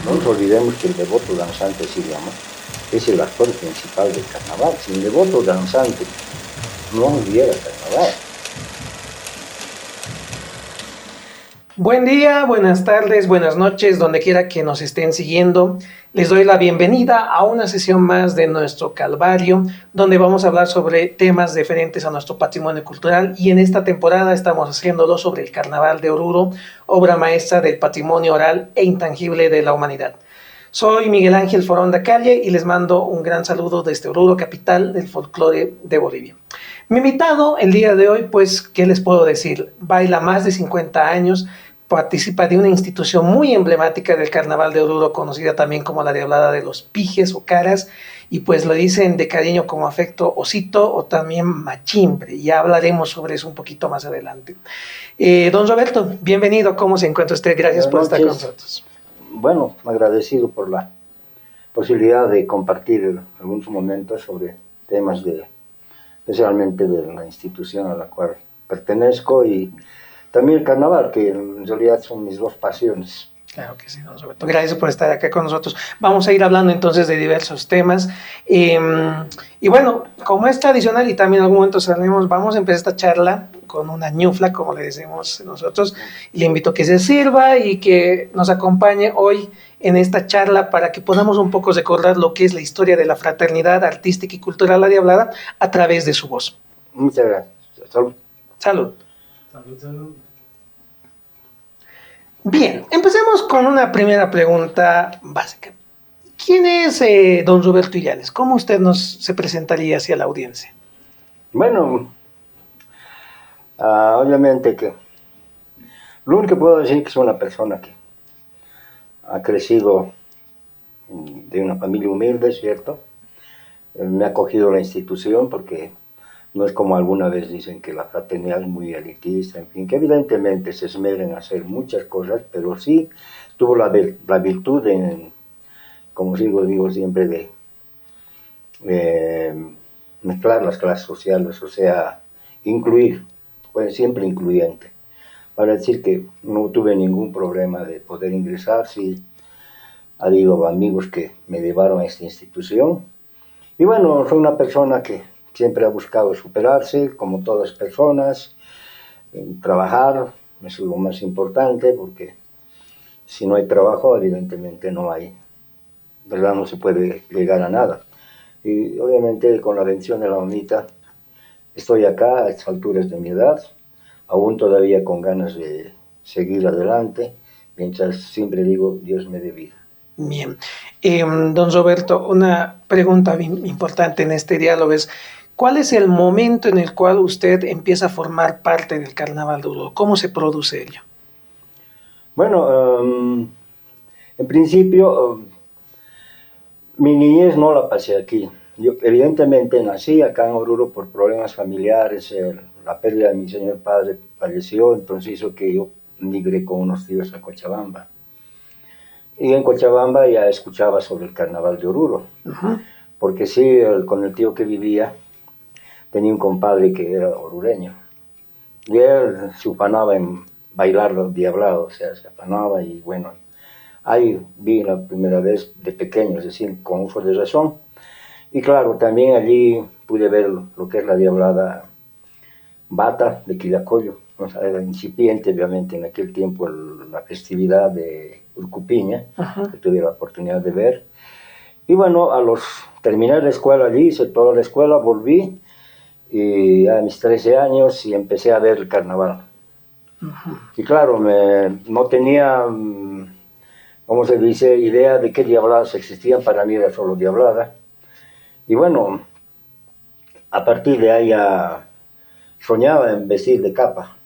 No nos olvidemos que el devoto danzante se llama, es el actor principal del carnaval. Sin devoto danzante no hubiera carnaval. Buen día, buenas tardes, buenas noches, donde quiera que nos estén siguiendo. Les doy la bienvenida a una sesión más de nuestro Calvario, donde vamos a hablar sobre temas diferentes a nuestro patrimonio cultural. Y en esta temporada estamos haciéndolo sobre el Carnaval de Oruro, obra maestra del patrimonio oral e intangible de la humanidad. Soy Miguel Ángel Foronda Calle y les mando un gran saludo desde Oruro, capital del folclore de Bolivia. Mi invitado el día de hoy, pues, ¿qué les puedo decir? Baila más de 50 años, participa de una institución muy emblemática del Carnaval de Oruro, conocida también como la Diablada de los Pijes o Caras, y pues lo dicen de cariño como afecto Osito o también Machimbre. Ya hablaremos sobre eso un poquito más adelante. Don Roberto, bienvenido, ¿cómo se encuentra usted? Gracias Buenas por estar con noches. nosotros. Bueno, agradecido por la posibilidad de compartir algunos momentos sobre temas especialmente de la institución a la cual pertenezco y también el carnaval, que en realidad son mis dos pasiones. Claro que sí, don Roberto. Gracias por estar acá con nosotros. Vamos a ir hablando entonces de diversos temas. Y bueno, como es tradicional y también en algún momento salimos, vamos a empezar esta charla con una ñufla, como le decimos nosotros. Y le invito a que se sirva y que nos acompañe hoy en esta charla para que podamos un poco recordar lo que es la historia de la fraternidad artística y cultural La Diablada a través de su voz. Muchas gracias. Salud. Salud. Salud, salud. Bien, empecemos con una primera pregunta básica. ¿Quién es don Roberto Illanes? ¿Cómo usted se presentaría hacia la audiencia? Bueno, obviamente que lo único que puedo decir es que soy una persona que ha crecido de una familia humilde, ¿cierto? Me ha acogido la institución porque no es como alguna vez dicen que la fraternidad es muy elitista, en fin, que evidentemente se esmera en hacer muchas cosas, pero sí tuvo la virtud, como digo siempre, de mezclar las clases sociales, o sea, incluir, fue siempre incluyente. Para decir que no tuve ningún problema de poder ingresar, sí ha habido amigos que me llevaron a esta institución. Y bueno, soy una persona que siempre ha buscado superarse, como todas las personas, trabajar, eso es lo más importante, porque si no hay trabajo, evidentemente no hay, ¿verdad? No se puede llegar a nada. Y obviamente con la bendición de la mamita, estoy acá a estas alturas de mi edad, aún todavía con ganas de seguir adelante, mientras siempre digo, Dios me dé vida. Bien. Don Roberto, una pregunta importante en este diálogo es, ¿cuál es el momento en el cual usted empieza a formar parte del Carnaval de Oruro? ¿Cómo se produce ello? Bueno, en principio, mi niñez no la pasé aquí. Yo evidentemente nací acá en Oruro por problemas familiares, la pérdida de mi señor padre falleció, entonces hizo que yo migré con unos tíos a Cochabamba. Y en Cochabamba ya escuchaba sobre el carnaval de Oruro, porque sí, con el tío que vivía, tenía un compadre que era orureño. Y él se ufanaba en bailar los diablados, o sea, se afanaba y bueno, ahí vi la primera vez de pequeño, es decir, con uso de razón. Y claro, también allí pude ver lo que es la diablada bata de Quillacollo. O sea, era incipiente, obviamente, en aquel tiempo la festividad de Urcupiña, que tuve la oportunidad de ver. Y bueno, terminé la escuela allí, hice toda la escuela, volví y a mis 13 años y empecé a ver el carnaval. Y claro, no tenía, como se dice, idea de qué diabladas existían, para mí era solo diablada. Y bueno, a partir de ahí ya soñaba en vestir de capa.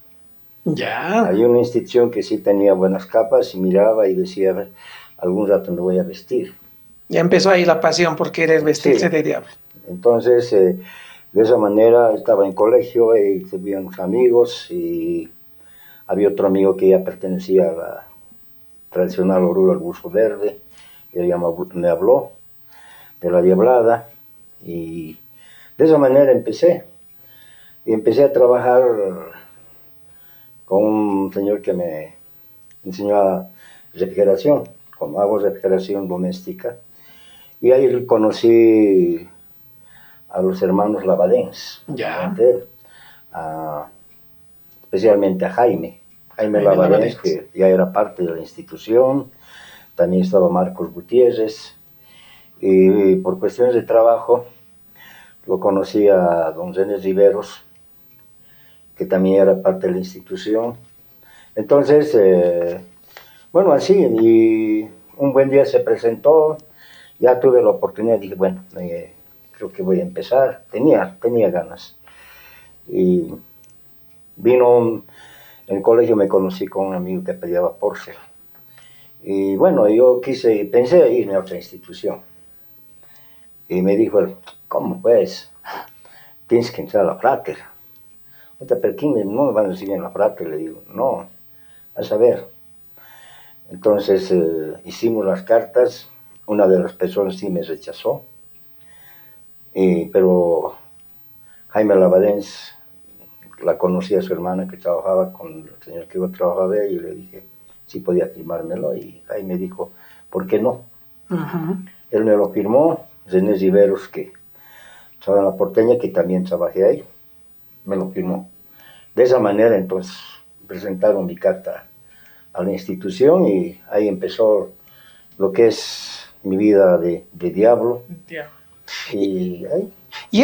Ya. Hay una institución que sí tenía buenas capas y miraba y decía, algún rato me voy a vestir. Ya empezó ahí la pasión por querer vestirse Sí, de diablo. entonces de esa manera estaba en colegio y tenía unos amigos y había otro amigo que ya pertenecía a la tradicional Oruro, al buzo verde, y él me habló de la diablada y de esa manera empecé. Y empecé a trabajar con un señor que me enseñó a refrigeración, como hago refrigeración doméstica, y ahí conocí a los hermanos Lavadens, Ya. especialmente a Jaime Jaime Lavadens, Lavadens. que ya era parte de la institución. También estaba Marcos Gutiérrez, y por cuestiones de trabajo lo conocí a don René Riveros, que también era parte de la institución. Entonces, bueno, así, y un buen día se presentó, ya tuve la oportunidad, dije, bueno, creo que voy a empezar, tenía ganas. Y vino, en el colegio me conocí con un amigo que peleaba Porsche. Y bueno, yo pensé irme a otra institución. Y me dijo, ¿cómo pues? Tienes que entrar a la Frater. Pero ¿quién no me van a recibir en la Frater? Le digo, no, vas a ver. Entonces hicimos las cartas, una de las personas sí me rechazó, pero Jaime Lavadens la conocía a su hermana que trabajaba con el señor que yo trabajaba y le dije si podía firmármelo, y Jaime dijo, ¿por qué no? Él me lo firmó. René Riveros, que estaba en la Porteña, que también trabajé ahí, me lo firmó. De esa manera entonces presentaron mi carta a la institución y ahí empezó lo que es mi vida de diablo. Y ahí. Y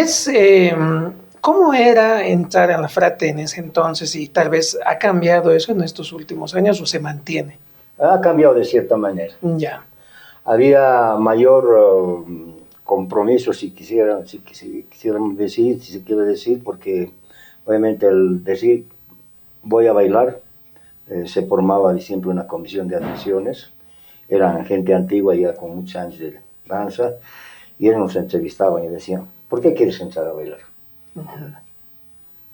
¿cómo era entrar a la Frate en ese entonces y tal vez ha cambiado eso en estos últimos años o se mantiene? Ha cambiado de cierta manera. Ya. Había mayor compromiso, si quisieran decir, si se quiere decir, porque obviamente el decir voy a bailar, se formaba siempre una comisión de admisiones, eran gente antigua ya con muchos años de danza, y ellos nos entrevistaban y decían, ¿por qué quieres entrar a bailar?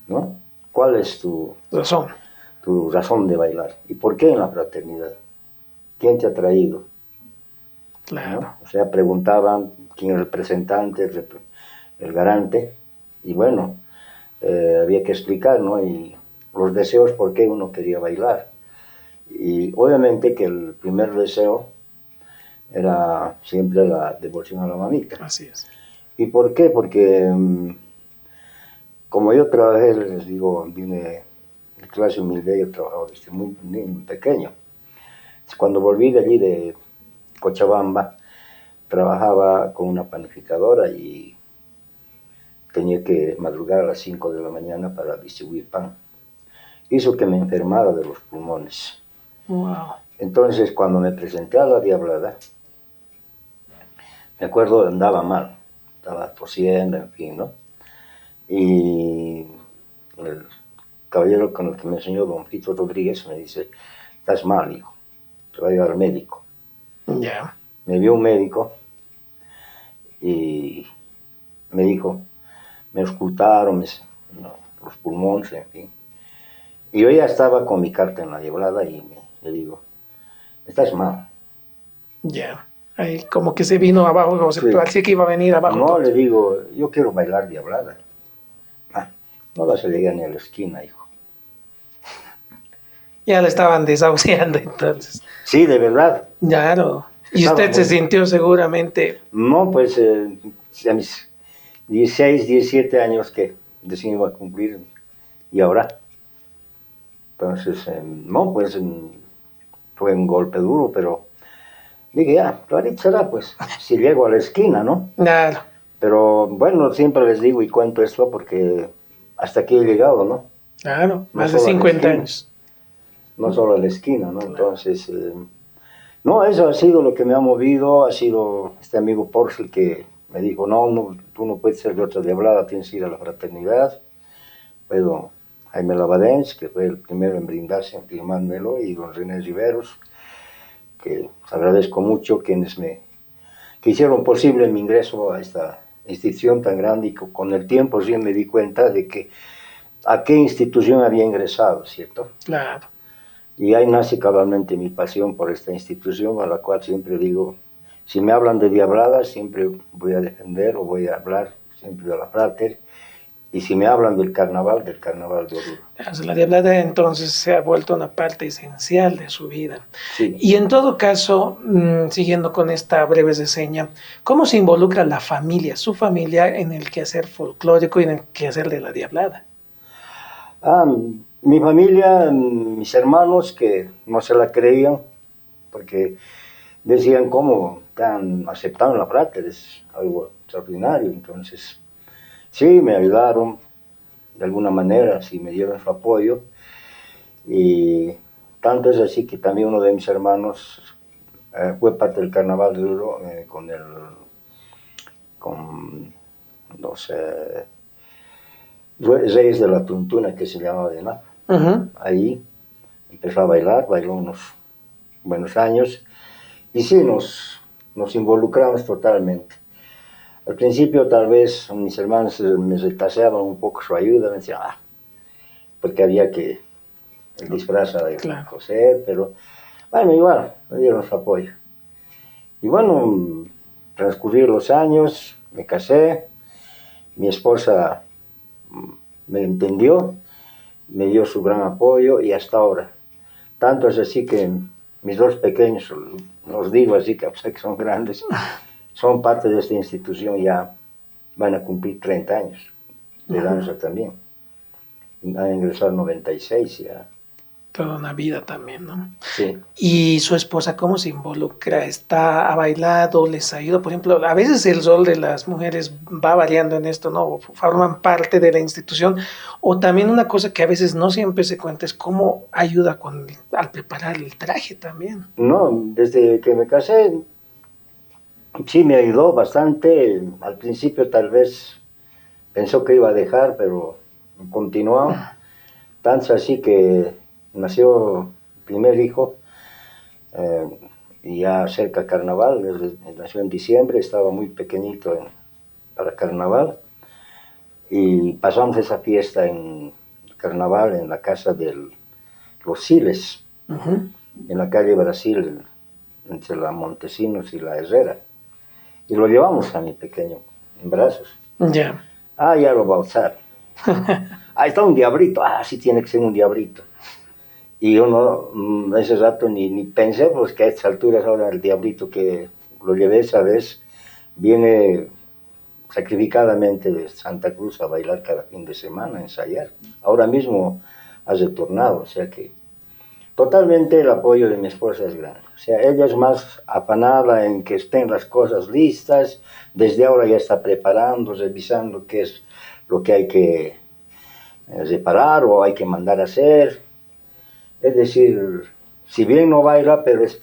¿No? ¿Cuál es tu razón de bailar? ¿Y por qué en la fraternidad? ¿Quién te ha traído? Claro. ¿No? O sea, preguntaban quién era el representante, el garante, y bueno, había que explicar, ¿no? Y los deseos, por qué uno quería bailar. Y obviamente que el primer deseo era siempre la devoción a la mamita. Así es. ¿Y por qué? Porque como yo trabajé, les digo, vine de clase humilde, yo trabajaba desde muy pequeño. Cuando volví de allí de Cochabamba, trabajaba con una panificadora y tenía que madrugar a las 5 de la mañana para distribuir pan. Hizo que me enfermara de los pulmones. Wow. Entonces, cuando me presenté a la diablada, me acuerdo, andaba mal, estaba tosiendo, en fin, ¿no? Y el caballero con el que me enseñó, don Fito Rodríguez, me dice, estás mal, hijo, te voy a llevar al médico. Ya. Me vio un médico y me dijo, me auscultaron los pulmones, en fin. Y yo ya estaba con mi carta en la diablada y le digo, estás mal. Ya. Ahí como que se vino abajo, como se parecía que iba a venir abajo. No, todo. le digo, yo quiero bailar diablada. No vas a llegar ni a la esquina, hijo. Ya le estaban desahuciando entonces. Sí, de verdad. Claro. Y usted se sintió seguramente. No, pues a mis 16, 17 años que recién iba a cumplir, y ahora. Entonces, no, pues fue un golpe duro, pero dije, ya, ahorita será, pues, si llego a la esquina, ¿no? Claro. Pero bueno, siempre les digo y cuento esto porque hasta aquí he llegado, ¿no? Claro, más de 50 años. No solo a la esquina, ¿no? Claro. Entonces, no, eso ha sido lo que me ha movido, ha sido este amigo Porsche que me dijo, no, tú no puedes ser de otra diablada, tienes que ir a la fraternidad. Bueno, Jaime Lavadens, que fue el primero en brindarse, en firmármelo, y don René Riveros, que agradezco mucho, quienes que hicieron posible mi ingreso a esta institución tan grande, y con el tiempo sí me di cuenta de que a qué institución había ingresado, ¿cierto? Claro. Y ahí nace cabalmente mi pasión por esta institución, a la cual siempre digo, si me hablan de diablada, siempre voy a defender o voy a hablar siempre de la Frater, Y si me hablan del carnaval de Oruro. La Diablada entonces se ha vuelto una parte esencial de su vida. Sí. Y en todo caso, siguiendo con esta breve reseña, ¿cómo se involucra la familia, su familia, en el quehacer folclórico y en el quehacer de la Diablada? Mi familia, mis hermanos que no se la creían, porque decían cómo están aceptando la frate, es algo extraordinario. Entonces, sí, me ayudaron de alguna manera, sí me dieron su apoyo. Y tanto es así que también uno de mis hermanos fue parte del carnaval de Oruro con los Reyes de la Tuntuna, que se llamaba de nada. Ahí empezó a bailar, bailó unos buenos años y sí, nos involucramos totalmente. Al principio tal vez mis hermanos me retaseaban un poco su ayuda, me decían, porque había que el disfraz de coser, pero bueno, igual, me dieron su apoyo. Y bueno, transcurrieron los años, me casé, mi esposa me entendió, me dio su gran apoyo y hasta ahora. Tanto es así que mis dos pequeños, los digo así, que son grandes, son parte de esta institución, ya van a cumplir 30 años de danza también. Han ingresado en 96 ya. Toda una vida también, ¿no? Sí. ¿Y su esposa cómo se involucra? ¿Ha bailado? ¿Les ha ido? Por ejemplo, a veces el rol de las mujeres va variando en esto, ¿no? Forman parte de la institución. O también una cosa que a veces no siempre se cuenta es cómo ayuda al preparar el traje también. No, desde que me casé, sí me ayudó bastante. Al principio tal vez pensó que iba a dejar, pero continuó. Tanto así que nació el primer hijo, y ya cerca de carnaval, nació en diciembre, estaba muy pequeñito para carnaval, y pasamos esa fiesta en carnaval en la casa de los Siles, en la calle Brasil, entre la Montesinos y la Herrera, y lo llevamos a mi pequeño en brazos. Ya. Ya lo va a usar. Ahí está un diablito, sí tiene que ser un diablito. Y yo no, ese rato ni pensé, pues que a estas alturas ahora el diablito que lo llevé esa vez viene sacrificadamente de Santa Cruz a bailar cada fin de semana, a ensayar. Ahora mismo ha retornado, o sea que totalmente el apoyo de mi esposa es grande. O sea, ella es más afanada en que estén las cosas listas, desde ahora ya está preparando, revisando qué es lo que hay que reparar o hay que mandar a hacer. Es decir, si bien no baila, pero es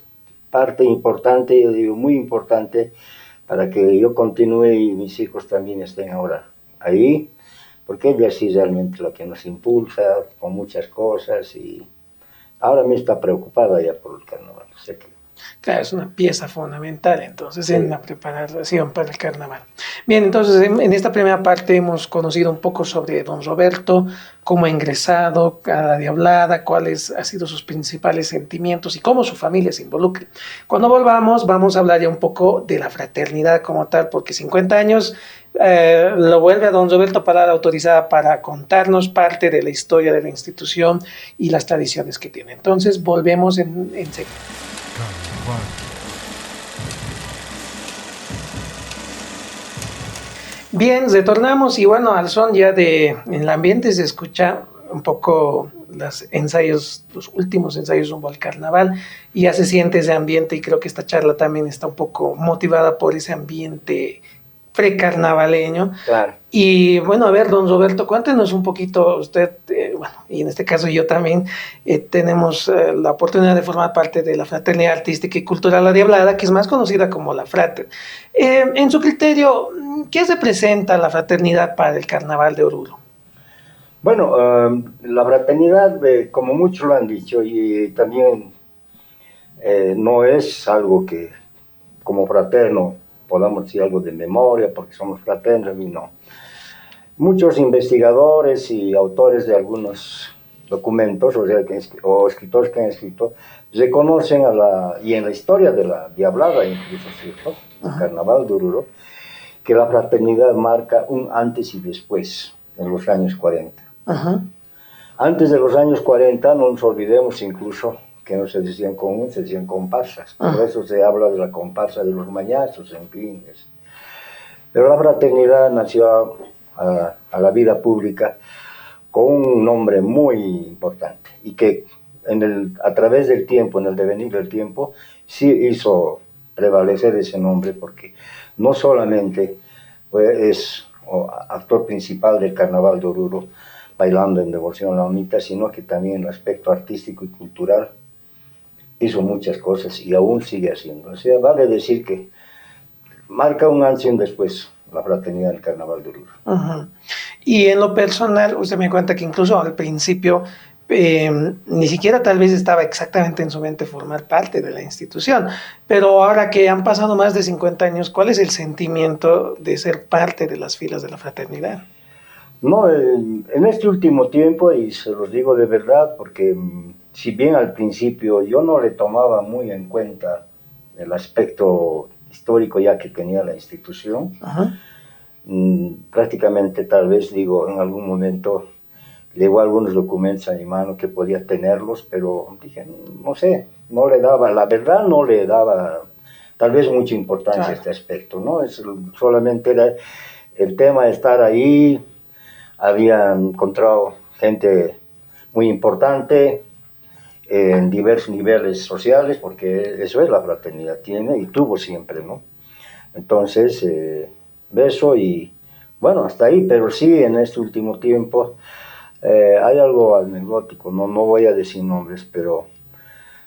parte importante, yo digo muy importante, para que yo continúe y mis hijos también estén ahora ahí, porque ella sí es realmente la que nos impulsa con muchas cosas y ahora mismo está preocupada ya por el carnaval. O sea que Claro, es una pieza fundamental entonces en la preparación para el carnaval. Bien, entonces en esta primera parte hemos conocido un poco sobre don Roberto, cómo ha ingresado a la Diablada, cuáles han sido sus principales sentimientos y cómo su familia se involucra. Cuando volvamos vamos a hablar ya un poco de la fraternidad como tal, porque 50 años lo vuelve a don Roberto Parada autorizada para contarnos parte de la historia de la institución y las tradiciones que tiene. Entonces volvemos en serio. Bien, retornamos y bueno, al son ya en el ambiente se escucha un poco los ensayos, los últimos ensayos rumbo al carnaval y ya se siente ese ambiente y creo que esta charla también está un poco motivada por ese ambiente precarnavaleño. claro. Y bueno, a ver, don Roberto, cuéntenos un poquito, usted, bueno, y en este caso yo también, tenemos la oportunidad de formar parte de la Fraternidad Artística y Cultural La Diablada, que es más conocida como la Frater. En su criterio, ¿qué representa la fraternidad para el Carnaval de Oruro? Bueno, la fraternidad, como muchos lo han dicho, y también no es algo que como fraterno podamos decir algo de memoria, porque somos fraternos y no. Muchos investigadores y autores de algunos documentos, o escritores que han escrito, reconocen y en la historia de la Diablada, incluso, ¿cierto? El Carnaval de Oruro, que la fraternidad marca un antes y después. en los años 40. Ajá. Antes de los años 40, no nos olvidemos incluso que no se decían común, se decían comparsas. Por eso se habla de la comparsa de los mañazos, en fin. Pero la fraternidad nació a la vida pública con un nombre muy importante y que a través del tiempo, en el devenir del tiempo, sí hizo prevalecer ese nombre porque no solamente es actor principal del Carnaval de Oruro, bailando en Devoción a la Unita, sino que también en el aspecto artístico y cultural hizo muchas cosas y aún sigue haciendo. O sea, vale decir que marca un antes y un después la fraternidad del Carnaval de Oruro. Uh-huh. Y en lo personal, usted me cuenta que incluso al principio ni siquiera tal vez estaba exactamente en su mente formar parte de la institución, pero ahora que han pasado más de 50 años, ¿cuál es el sentimiento de ser parte de las filas de la fraternidad? No, en este último tiempo, y se los digo de verdad, porque si bien al principio yo no le tomaba muy en cuenta el aspecto histórico ya que tenía la institución, prácticamente tal vez digo en algún momento llegó algunos documentos a mi mano que podía tenerlos, pero dije, no sé, no le daba, la verdad no le daba tal vez mucha importancia a este aspecto, ¿no? Solamente era el tema de estar ahí, había encontrado gente muy importante en diversos niveles sociales, porque eso es la fraternidad, tiene y tuvo siempre, ¿no? Entonces, beso y bueno, hasta ahí, pero sí en este último tiempo hay algo anecdótico, no voy a decir nombres, pero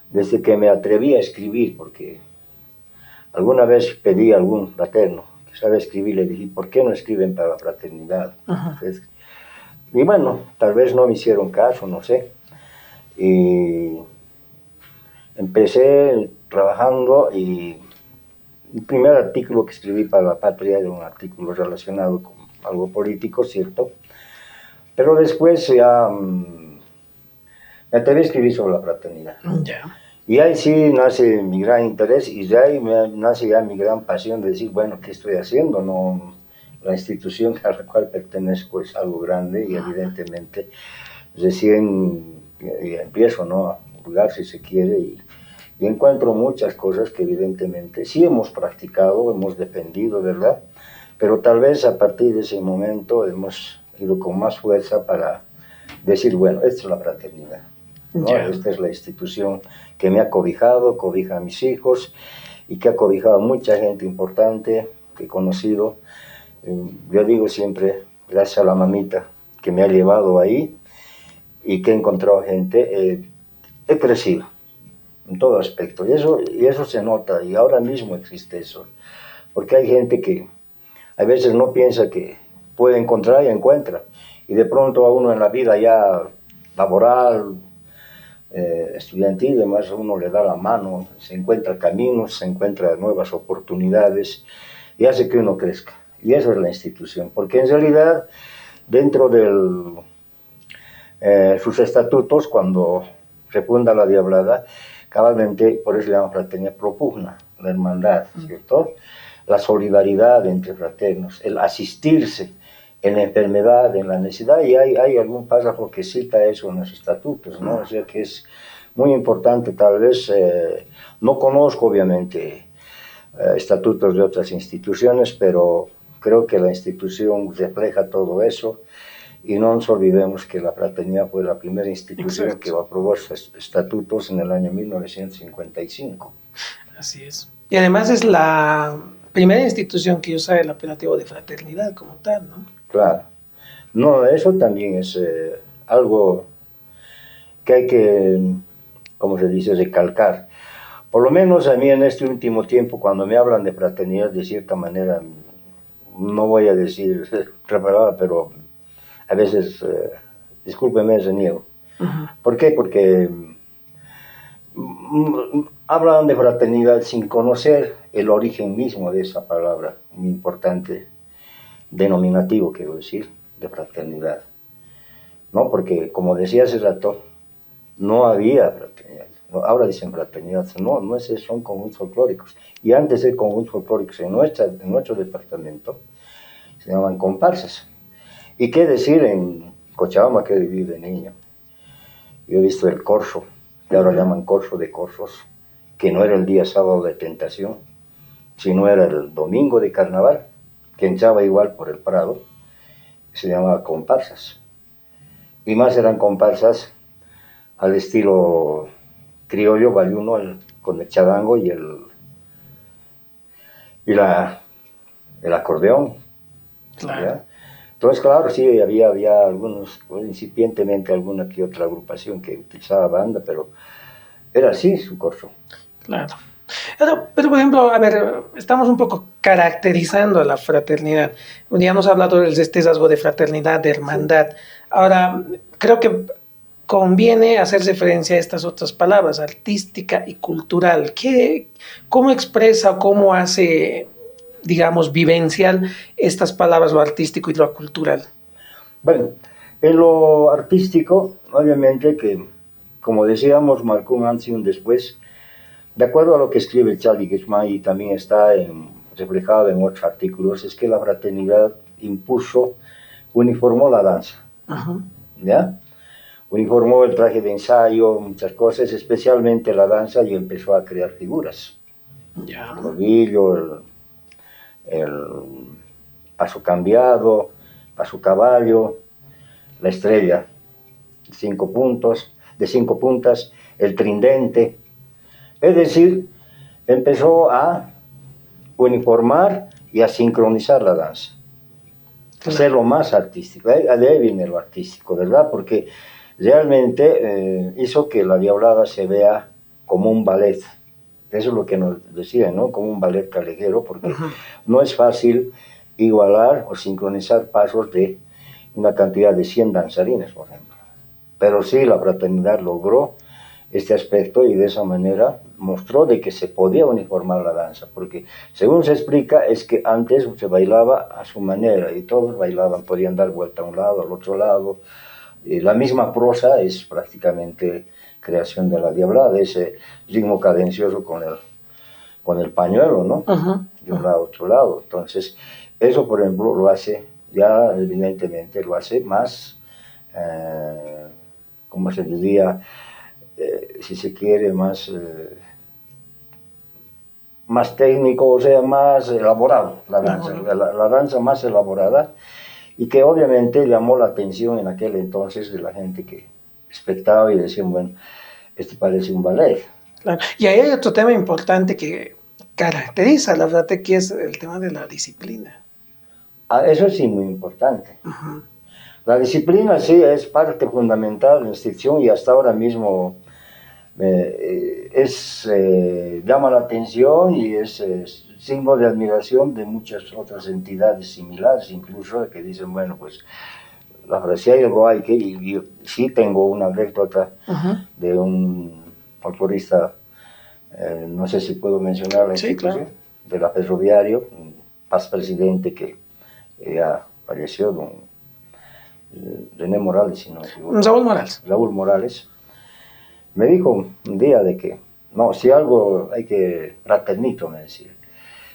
desde que me atreví a escribir, porque alguna vez pedí a algún fraterno que sabe escribir, le dije, ¿por qué no escriben para la fraternidad? Entonces, y bueno, tal vez no me hicieron caso, no sé. Y empecé trabajando y el primer artículo que escribí para La Patria era un artículo relacionado con algo político, ¿cierto? Pero después ya me atreví a escribir sobre la fraternidad. Y ahí sí nace mi gran interés y de ahí nace ya mi gran pasión de decir, bueno, ¿qué estoy haciendo? No, la institución a la cual pertenezco es algo grande y evidentemente recién empiezo, ¿no?, a jugar si se quiere y encuentro muchas cosas que evidentemente sí hemos practicado, hemos defendido, ¿verdad? Pero tal vez a partir de ese momento hemos ido con más fuerza para decir, bueno, esta es la fraternidad, ¿no? Esta es la institución que me ha cobijado, cobija a mis hijos y que ha cobijado a mucha gente importante que he conocido. Yo digo siempre, gracias a la mamita que me ha llevado ahí y que he encontrado gente, he crecido en todo aspecto, y eso se nota, y ahora mismo existe eso, porque hay gente que a veces no piensa que puede encontrar y encuentra, y de pronto a uno en la vida ya laboral, estudiantil, además uno le da la mano, se encuentra caminos, se encuentra nuevas oportunidades, y hace que uno crezca, y eso es la institución, porque en realidad dentro de sus estatutos, cuando se funda la Diablada, cabalmente, por eso le llaman fraternidad, propugna la hermandad, ¿cierto? La solidaridad entre fraternos, el asistirse en la enfermedad, en la necesidad, y hay algún párrafo que cita eso en los estatutos, ¿no? O sea que es muy importante, tal vez, no conozco obviamente estatutos de otras instituciones, pero creo que la institución refleja todo eso. Y no nos olvidemos que la fraternidad fue la primera institución que aprobó sus estatutos en el año 1955. Así es. Y además es la primera institución que usa el apelativo de fraternidad como tal, ¿no? Claro. No, eso también es algo que hay que, como se dice, recalcar. Por lo menos a mí en este último tiempo, cuando me hablan de fraternidad, de cierta manera, no voy a decir otra palabra, pero a veces, discúlpeme, reniego. ¿Por qué? Porque hablan de fraternidad sin conocer el origen mismo de esa palabra, muy importante, denominativo, quiero decir, de fraternidad. ¿No? Porque, como decía hace rato, no había fraternidad. Ahora dicen fraternidad, no es eso, son conjuntos folclóricos. Y antes de conjuntos folclóricos en nuestro departamento se llamaban comparsas. Y qué decir en Cochabamba, que viví de niño. Yo he visto el corso, que ahora llaman corso de corsos, que no era el día sábado de tentación, sino era el domingo de carnaval, que entraba igual por el Prado, se llamaba comparsas. Y más eran comparsas al estilo criollo bayuno, con el charango y el acordeón. Claro. ¿Ya? Entonces, claro, sí, había algunos, incipientemente alguna que otra agrupación que utilizaba banda, pero era así su corso. Claro. Pero, por ejemplo, a ver, estamos un poco caracterizando a la fraternidad. Ya hemos hablado de este rasgo de fraternidad, de hermandad. Sí. Ahora, creo que conviene hacer referencia a estas otras palabras, artística y cultural. ¿Cómo expresa o cómo hace, digamos, vivencial estas palabras, lo artístico y lo cultural? Bueno, en lo artístico, obviamente que, como decíamos, marcó un antes y un después. De acuerdo a lo que escribe Charlie Guzmán, y también está reflejado en otros artículos, es que la fraternidad impuso, uniformó la danza. ¿Ya? Uniformó el traje de ensayo, muchas cosas, especialmente la danza, y empezó a crear figuras. Ya. El novillo, el paso cambiado, paso caballo, la estrella de 5 puntas, el tridente. Es decir, empezó a uniformar y a sincronizar la danza, hacerlo más artístico. De ahí viene lo artístico, ¿verdad? Porque realmente hizo que la Diablada se vea como un ballet. Eso es lo que nos decían, ¿no? Como un ballet callejero, porque no es fácil igualar o sincronizar pasos de una cantidad de 100 danzarines, por ejemplo. Pero sí, la fraternidad logró este aspecto y de esa manera mostró de que se podía uniformar la danza, porque según se explica es que antes se bailaba a su manera y todos bailaban, podían dar vuelta a un lado, al otro lado. La misma prosa es prácticamente creación de la Diablada, ese ritmo cadencioso con el pañuelo, ¿no? De un lado a otro lado. Entonces, eso, por ejemplo, lo hace, ya evidentemente lo hace más, ¿cómo se diría? Si se quiere, más técnico, o sea, más elaborado, la danza, la danza más elaborada, y que obviamente llamó la atención en aquel entonces de la gente que espectaba y decían, bueno, esto parece un ballet. Claro. Y ahí hay otro tema importante que caracteriza la frate, que es el tema de la disciplina. Eso sí, muy importante. La disciplina sí es parte fundamental de la institución y hasta ahora mismo llama la atención y es signo de admiración de muchas otras entidades similares, incluso que dicen, bueno, pues la frase hay algo hay que, y yo sí tengo una anécdota de un folclorista, no sé si puedo mencionar la institución, claro, de la Ferroviario, un paz presidente que ya falleció, don René Morales, si no me equivoco. Raúl Morales. Me dijo un día de que, no, si algo hay que, fraternito, me decía,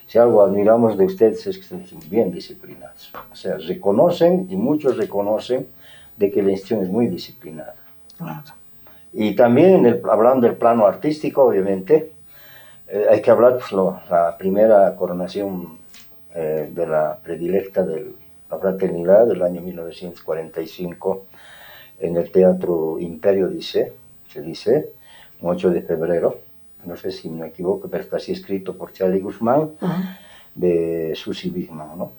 si algo admiramos de ustedes es que están bien disciplinados. O sea, reconocen, y muchos reconocen, de que la institución es muy disciplinada. Claro. Y también, hablando del plano artístico, obviamente, hay que hablar, pues, la primera coronación de la predilecta de la fraternidad del año 1945 en el Teatro Imperio se dice, 8 de febrero, no sé si me equivoco, pero está así escrito por Charlie Guzmán, de Susi Bigman, ¿no?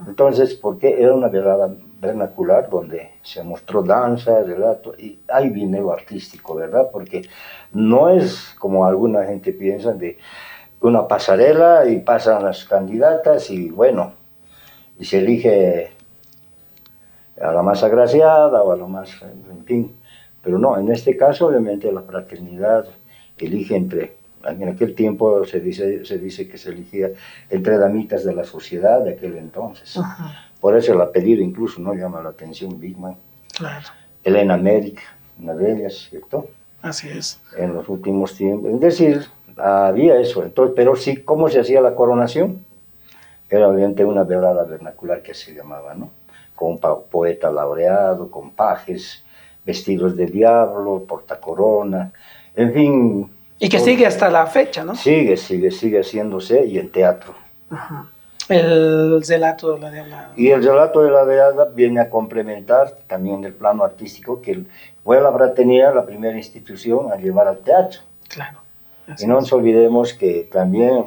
Entonces, porque era una velada vernacular donde se mostró danza, relato, y ahí viene lo artístico, ¿verdad? Porque no es como alguna gente piensa de una pasarela y pasan las candidatas y bueno, y se elige a la más agraciada o a la más, en fin. Pero no, en este caso obviamente la fraternidad elige en aquel tiempo se dice que se elegía entre damitas de la sociedad de aquel entonces. Por eso el apellido incluso no llama la atención, Bigman. Claro. Elena Merrick, una de ellas, ¿cierto? Así es. En los últimos tiempos. Es decir, había eso. Entonces, pero sí, ¿cómo se hacía la coronación? Era obviamente una velada vernacular que se llamaba, ¿no? con poeta laureado, con pajes, vestidos de diablo, portacorona, en fin. Y que sigue hasta la fecha, ¿no? Sigue haciéndose, y en teatro. Ajá. El relato de la Deada. Y el relato de la Deada viene a complementar también el plano artístico, que fue la Fraternidad la primera institución a llevar al teatro. Claro. Y no nos olvidemos que también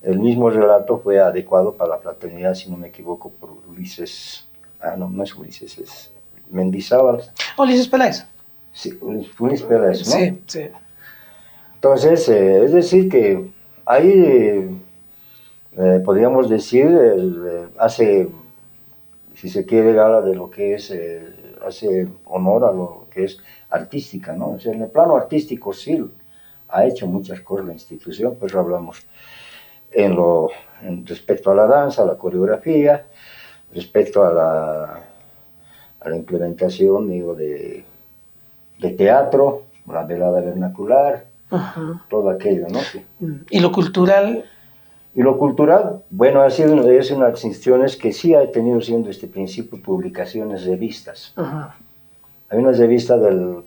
el mismo relato fue adecuado para la Fraternidad, si no me equivoco, por Ulises, no es Ulises, es Mendizábal. Ulises Peláez. Sí, Ulises Peláez, ¿no? Sí, sí. Entonces, es decir que ahí podríamos decir, hace, si se quiere, gala de lo que es, hace honor a lo que es artística, ¿no? O sea, en el plano artístico sí ha hecho muchas cosas la institución, pues hablamos respecto a la danza, a la coreografía, respecto a la implementación, digo, de teatro, la velada vernacular, todo aquello, ¿no? Sí. ¿Y lo cultural? Y lo cultural, bueno, ha sido una de las instituciones que sí ha tenido siendo este principio publicaciones, revistas. Hay una revista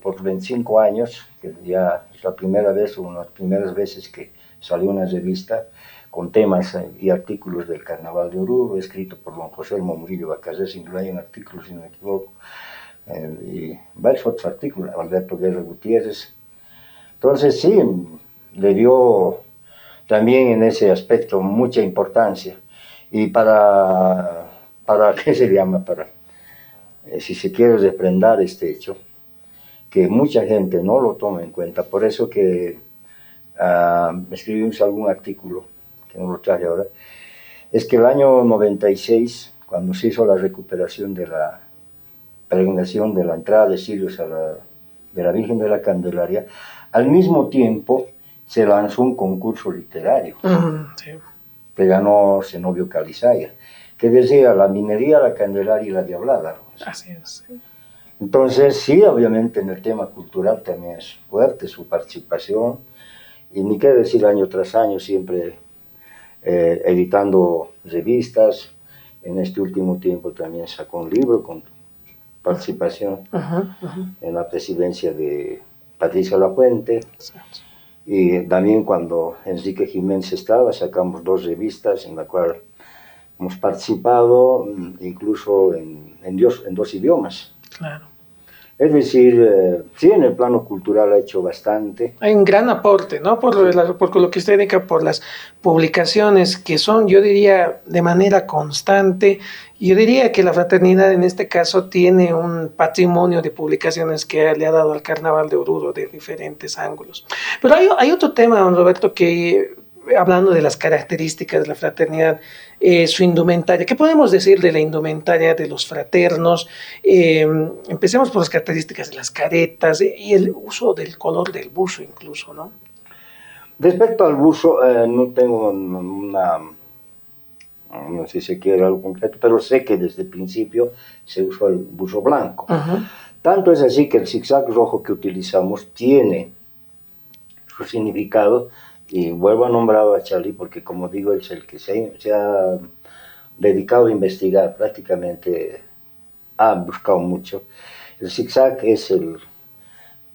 por 25 años, que ya es la primera vez, una de las primeras veces que salió una revista con temas y artículos del Carnaval de Oruro, escrito por don José Elmo Murillo Bacasés, incluye un artículo, si no me equivoco, y varios otros artículos, Alberto Guerra Gutiérrez. Entonces sí, le dio también en ese aspecto mucha importancia. Y para ¿qué se llama? Si se quiere refrendar este hecho, que mucha gente no lo toma en cuenta, por eso que escribimos algún artículo, que no lo traje ahora, es que el año 96, cuando se hizo la recuperación de la peregrinación de la entrada de cirios de la Virgen de la Candelaria, al mismo tiempo se lanzó un concurso literario, sí, que ganó Zenobio Calizaya, que decía la minería, la Candelaria y la Diablada. Así es. Sí. Entonces, sí, obviamente en el tema cultural también es fuerte su participación, y ni qué decir, año tras año, siempre editando revistas. En este último tiempo también sacó un libro con participación en la presidencia de Patricia Lafuente. Exacto. Y también cuando Enrique Jiménez estaba, sacamos 2 revistas en la cual hemos participado, incluso en 2 idiomas. Claro. Es decir, sí, en el plano cultural ha hecho bastante. Hay un gran aporte, ¿no? Por lo que usted dedica, por las publicaciones que son, yo diría, de manera constante. Yo diría que la Fraternidad en este caso tiene un patrimonio de publicaciones que le ha dado al Carnaval de Oruro de diferentes ángulos. Pero hay otro tema, don Roberto, que hablando de las características de la fraternidad, su indumentaria. ¿Qué podemos decir de la indumentaria de los fraternos? Empecemos por las características de las caretas y el uso del color del buzo incluso, ¿no? Respecto al buzo, no tengo no sé si se quiere algo concreto, pero sé que desde el principio se usó el buzo blanco. Tanto es así que el zigzag rojo que utilizamos tiene su significado. Y vuelvo a nombrar a Charlie porque, como digo, es el que se ha dedicado a investigar, prácticamente ha buscado mucho. El zigzag es el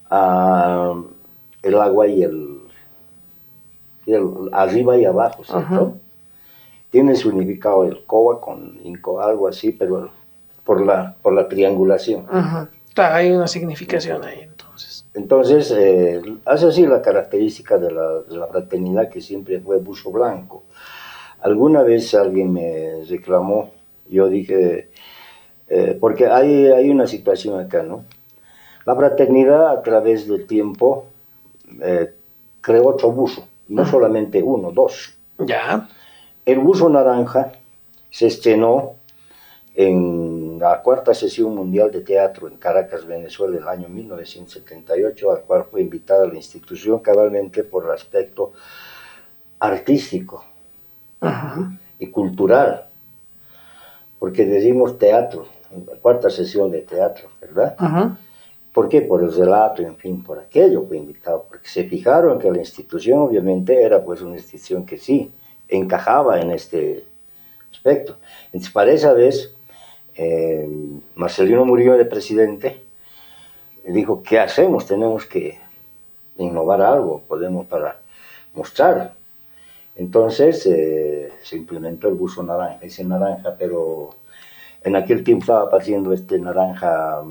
agua y el arriba y abajo, ¿cierto? Tiene significado el coa con inco, algo así, pero por la triangulación. Claro, hay una significación ahí. Entonces, hace así la característica de la fraternidad, que siempre fue buzo blanco. Alguna vez alguien me reclamó, yo dije, porque hay una situación acá, ¿no? La fraternidad a través del tiempo creó otro buzo, no solamente uno, 2. Ya. El buzo naranja se estrenó en la 4ª sesión mundial de teatro en Caracas, Venezuela, en el año 1978, al cual fue invitada la institución cabalmente por el aspecto artístico y cultural, porque decimos teatro, la 4ª sesión de teatro, ¿verdad? ¿Por qué? Por el relato, en fin, por aquello fue invitado, porque se fijaron que la institución obviamente era pues una institución que sí encajaba en este aspecto. Entonces, para esa vez, Marcelino Murillo de presidente, dijo, ¿qué hacemos? Tenemos que innovar algo, podemos para mostrar. Entonces se implementó el buzo naranja, ese naranja, pero en aquel tiempo estaba apareciendo este naranja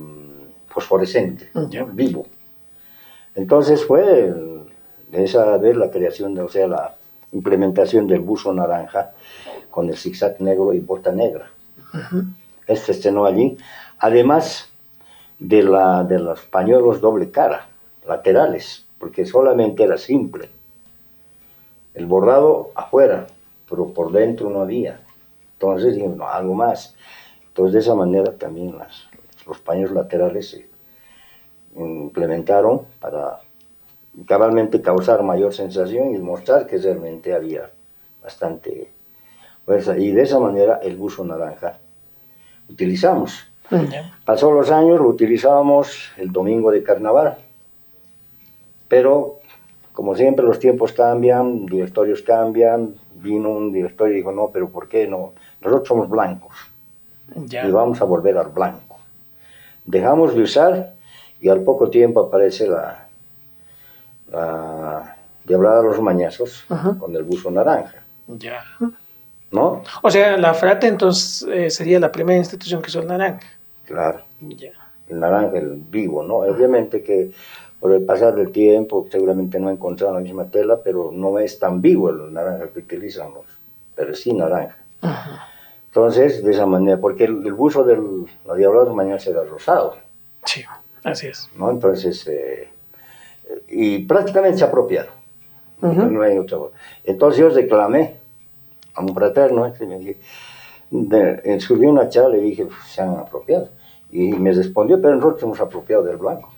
fosforescente, ¿no? Vivo. Entonces fue de esa vez la creación, o sea, la implementación del buzo naranja con el zigzag negro y bota negra. Este estrenó allí, además de los pañuelos doble cara, laterales, porque solamente era simple. El bordado afuera, pero por dentro no había. Entonces, no, algo más. Entonces, de esa manera también los paños laterales se implementaron para cabalmente causar mayor sensación y mostrar que realmente había bastante fuerza. Y de esa manera el buzo naranja utilizamos. Pasó los años, lo utilizábamos el domingo de carnaval, pero como siempre los tiempos cambian, directorios cambian, vino un directorio y dijo, no, pero ¿por qué no? Nosotros somos blancos y vamos a volver al blanco. Dejamos de usar y al poco tiempo aparece la Diablada de los Mañazos con el buzo naranja. ¿No? O sea, la Frate entonces sería la primera institución que usó el naranja. Claro. El naranja, el vivo, ¿no? Obviamente que por el pasar del tiempo seguramente no encontraron la misma tela, pero no es tan vivo el naranja que utilizan pero sí naranja. Entonces, de esa manera, porque el buzo de la Diablada de los Mañazos era rosado. Sí, así es. ¿No? Entonces, y prácticamente se apropiaron. No hay otra cosa. Entonces yo reclamé a un fraterno, subí una charla y dije, se han apropiado. Y me respondió, pero nosotros hemos apropiado del blanco.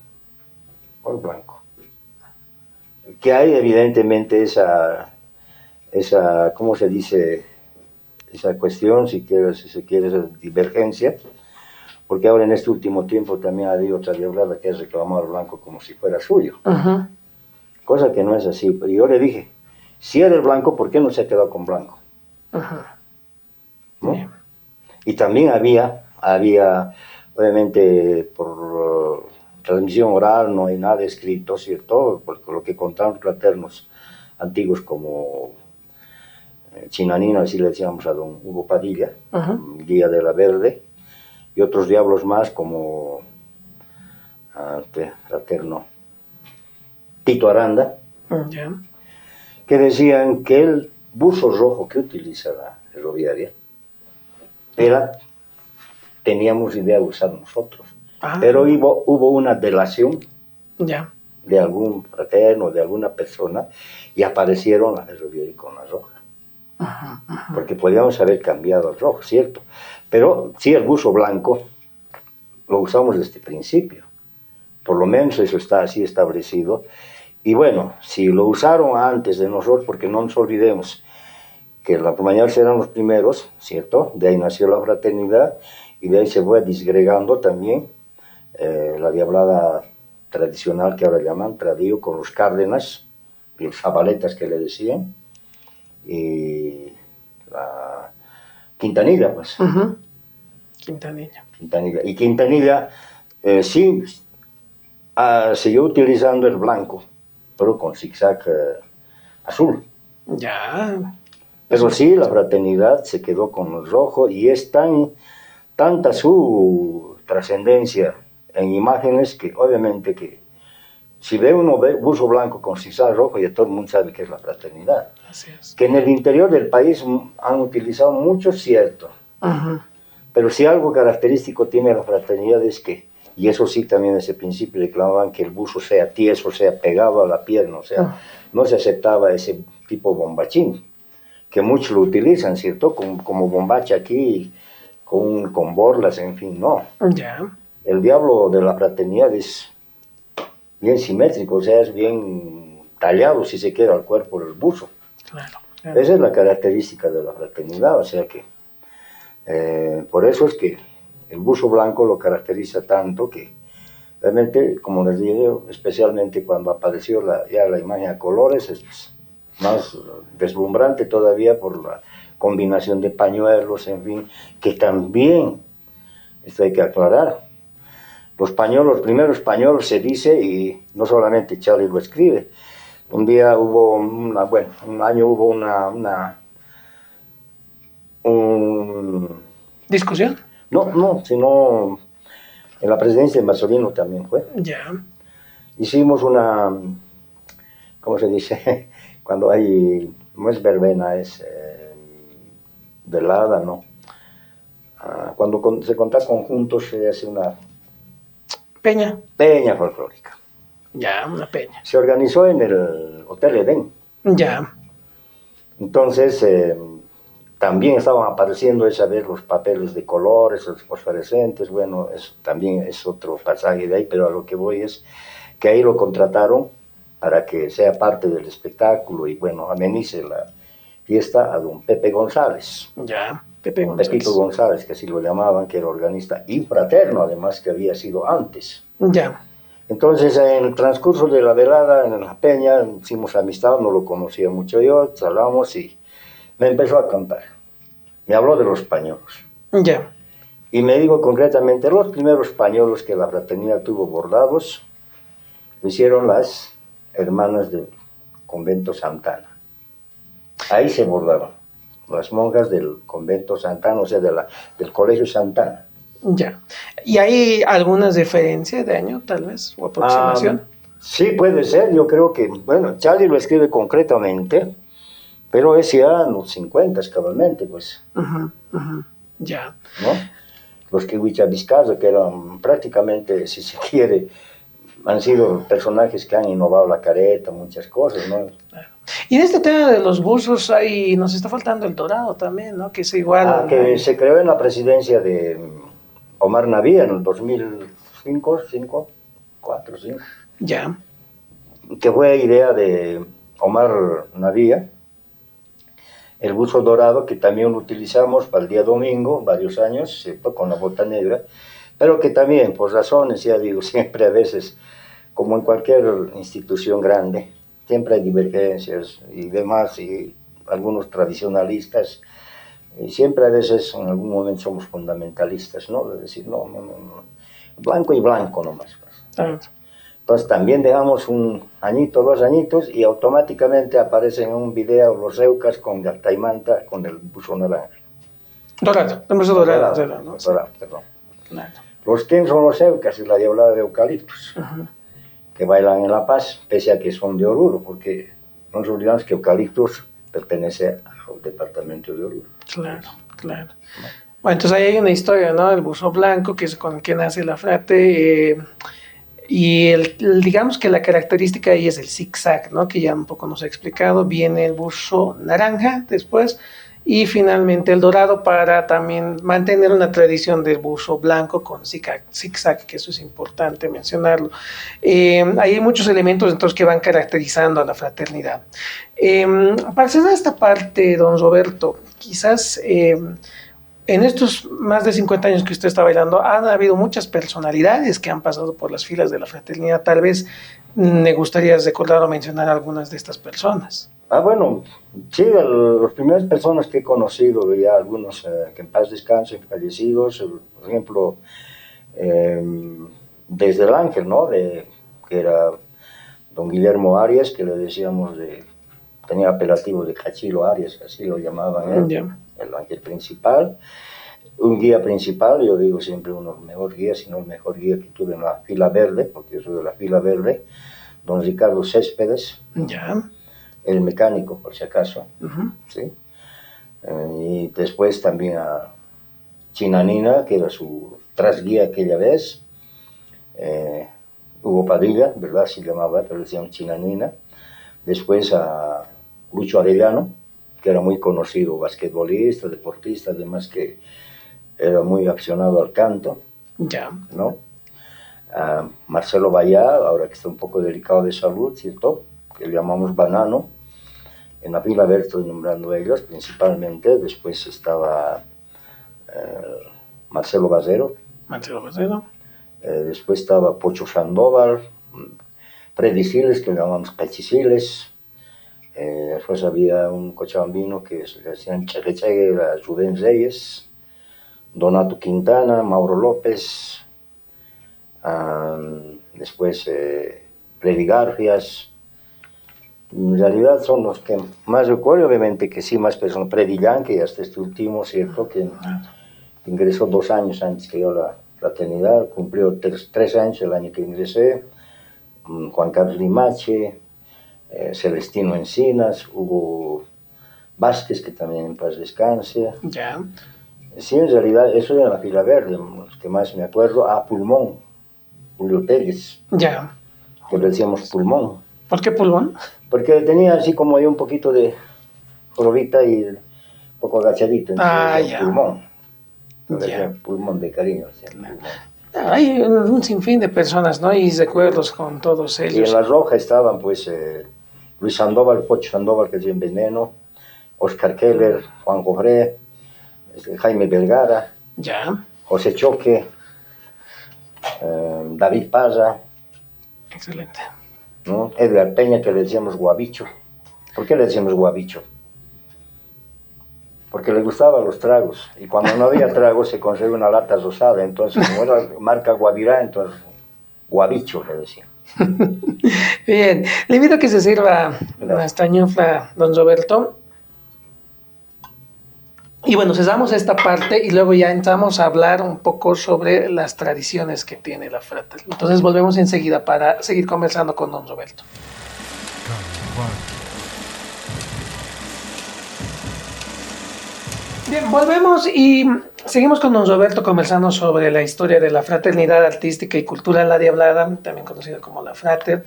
¿Cuál blanco? Que hay evidentemente esa ¿cómo se dice? Esa cuestión, si se quiere, esa divergencia, porque ahora en este último tiempo también ha habido otra diablada que ha reclamado al blanco como si fuera suyo. Cosa que no es así. Pero yo le dije, si era el blanco, ¿por qué no se ha quedado con blanco? ¿No? Y también había, obviamente, por transmisión oral, no hay nada escrito, ¿cierto? Porque lo que contaban fraternos antiguos como Chinanino, así le decíamos a don Hugo Padilla, guía de la Verde, y otros diablos más como fraterno Tito Aranda, que decían que el buzo rojo que utiliza la ferroviaria teníamos idea de usar nosotros, pero hubo una delación de algún fraterno, de alguna persona, y aparecieron la ferroviaria con la roja, porque podíamos haber cambiado al rojo, ¿cierto? Pero sí, el buzo blanco lo usamos desde el principio, por lo menos eso está así establecido. Y bueno, si lo usaron antes de nosotros, porque no nos olvidemos que los Mañazos eran los primeros, ¿cierto? De ahí nació la fraternidad y de ahí se fue disgregando también la diablada tradicional que ahora llaman tradio, con los Cárdenas y los Zabaletas que le decían, y la Quintanilla, pues. Quintanilla. Y Quintanilla sí siguió utilizando el blanco, pero con zigzag azul. Pero sí, la fraternidad se quedó con el rojo y es tanta su trascendencia en imágenes que obviamente que si ve uno buzo blanco con zigzag rojo, ya todo el mundo sabe que es la fraternidad. Así es. Que en el interior del país han utilizado mucho, cierto. Pero si algo característico tiene la fraternidad es que, y eso sí también desde el principio reclamaban que el buzo sea tieso, sea pegado a la pierna, o sea, no se aceptaba ese tipo bombachín, que muchos lo utilizan, ¿cierto? Como bombacha aquí, con borlas, en fin, no. El diablo de la fraternidad es bien simétrico, o sea, es bien tallado, si se quiere, al cuerpo del buzo. Esa es la característica de la fraternidad, o sea que por eso es que el buzo blanco lo caracteriza tanto que realmente, como les digo, especialmente cuando apareció ya la imagen a colores, es más deslumbrante todavía por la combinación de pañuelos, en fin, que también esto hay que aclarar. Los primeros españoles se dice, y no solamente Charlie lo escribe. Un día hubo, un año hubo ¿Discusión? No, sino en la presidencia de Mazzolino también fue. Ya. Hicimos ¿cómo se dice? Cuando hay, no es verbena, es velada, ¿no? Cuando se cuenta conjuntos se hace una Peña. peña folclórica. Ya, una peña. Se organizó en el Hotel Edén. Ya. Entonces, también estaban apareciendo esa vez los papeles de colores, los fosforescentes, bueno, eso también es otro pasaje de ahí, pero a lo que voy es que ahí lo contrataron para que sea parte del espectáculo y bueno, amenice la fiesta a don Pepe González. Ya, Pepe González. Pepito González, que así lo llamaban, que era organista y fraterno, además que había sido antes. Ya. Entonces, en el transcurso de la velada, en la peña, hicimos amistad, no lo conocía mucho yo, hablamos y me empezó a cantar. Me habló de los pañuelos. Ya. Y me dijo concretamente, los primeros pañuelos que la fraternidad tuvo bordados, lo hicieron las hermanas del convento Santana. Ahí se bordaron, las monjas del convento Santana, o sea, del colegio Santana. Ya. ¿Y hay algunas diferencias de año, tal vez, o aproximación? Sí, puede ser. Yo creo que, bueno, Charlie lo escribe concretamente, pero es ya en los 50 cabalmente, pues. Ya. ¿No? Los Kiwicha-Vizcaza, que eran prácticamente, si se quiere, han sido personajes que han innovado la careta, muchas cosas, ¿no? Y en este tema de los buzos, nos está faltando el dorado también, ¿no? Que es igual. Que se creó en la presidencia de Omar Navía en el 2005, 4, 5. Ya. Que fue idea de Omar Navía, el buzo dorado, que también lo utilizamos para el día domingo, varios años, con la bota negra, pero que también, por razones, ya digo, siempre a veces, como en cualquier institución grande, siempre hay divergencias y demás, y algunos tradicionalistas, y siempre a veces en algún momento somos fundamentalistas, ¿no? De decir, no, blanco y blanco nomás. Entonces también dejamos un añito, 2 añitos y automáticamente aparecen en un video los eucas con Taimanta con el buzo naranja. Dorado, el buzo dorado. ¿No? Dorado, perdón. Claro. Los que son los eucas y la diablada de eucaliptus, que bailan en La Paz, pese a que son de Oruro, porque no nos olvidamos que eucaliptus pertenece al departamento de Oruro. Claro. Bueno, entonces ahí hay una historia, ¿no? El buzo blanco, que es con el que nace la frate, y digamos que la característica ahí es el zigzag, ¿no? Que ya un poco nos ha explicado. Viene el buzo naranja después y finalmente el dorado para también mantener una tradición del buzo blanco con zigzag, que eso es importante mencionarlo. Hay muchos elementos entonces que van caracterizando a la fraternidad. Para cerrar esta parte, don Roberto, quizás en estos más de 50 años que usted está bailando, han habido muchas personalidades que han pasado por las filas de la fraternidad. Tal vez me gustaría recordar o mencionar algunas de estas personas. Bueno, sí, las primeras personas que he conocido, ya algunos que en paz descansen, fallecidos, por ejemplo, desde el Ángel, ¿no? Que era don Guillermo Arias, que le decíamos tenía apelativo de Cachilo Arias, así lo llamaban él. El ángel principal, un guía principal, yo digo siempre uno de los mejores guías, sino el mejor guía que tuve en la fila verde, porque yo soy de la fila verde, don Ricardo Céspedes, el mecánico por si acaso, ¿sí? Y después también a Chinanina, que era su trasguía aquella vez, Hugo Padilla, ¿verdad? Se llamaba, pero decían Chinanina, después a Lucho Arellano, que era muy conocido, basquetbolista, deportista, además que era muy aficionado al canto, ¿no? A Marcelo Vallá, ahora que está un poco delicado de salud, ¿cierto? Que le llamamos Banano. En la fila verde estoy nombrando a ellos principalmente. Después estaba Marcelo Bazero. Después estaba Pocho Sandoval, Freddy Siles, que le llamamos Cachisiles. Después había un cochabambino que se decían Cheque, era Rubén Reyes, Donato Quintana, Mauro López, después Freddy Garfias. En realidad son los que más recuerdo, obviamente que sí, más personas. Freddy Yang, que hasta este último, ¿cierto? Que ingresó 2 años antes que yo a la fraternidad, cumplió 3 años el año que ingresé. Juan Carlos Limache, Celestino Encinas, Hugo Vázquez, que también en paz descanse. Ya. Sí, en realidad, eso era en la fila verde, los que más me acuerdo. Pulmón, Julio Telles, Ya. que le decíamos Pulmón. ¿Por qué pulmón? Porque tenía así como ahí un poquito de jorobita y un poco agachadito, entonces ya. Pulmón. Le Ya. decíamos Pulmón de cariño. Pulmón. Hay un sinfín de personas, ¿no? Y recuerdos con todos ellos. Y en la roja estaban, pues, Luis Sandoval, Pocho Sandoval, que es en Veneno, Oscar Keller, Juan Jobré, Jaime Vergara, Ya. José Choque, David Parra. Excelente. ¿No? Edgar Peña, que le decíamos Guabicho. ¿Por qué le decíamos Guabicho? Porque le gustaban los tragos, y cuando no había tragos se conseguía una lata rosada, entonces como era marca Guavirá, entonces Guabicho le decían. Bien, le invito a que se sirva nuestra ñufla, don Roberto. Y bueno, cesamos esta parte y luego ya entramos a hablar un poco sobre las tradiciones que tiene la fraternidad. Entonces volvemos enseguida para seguir conversando con don Roberto. Bien, volvemos y seguimos con don Roberto conversando sobre la historia de la Fraternidad Artística y Cultural La Diablada, también conocida como la Frater.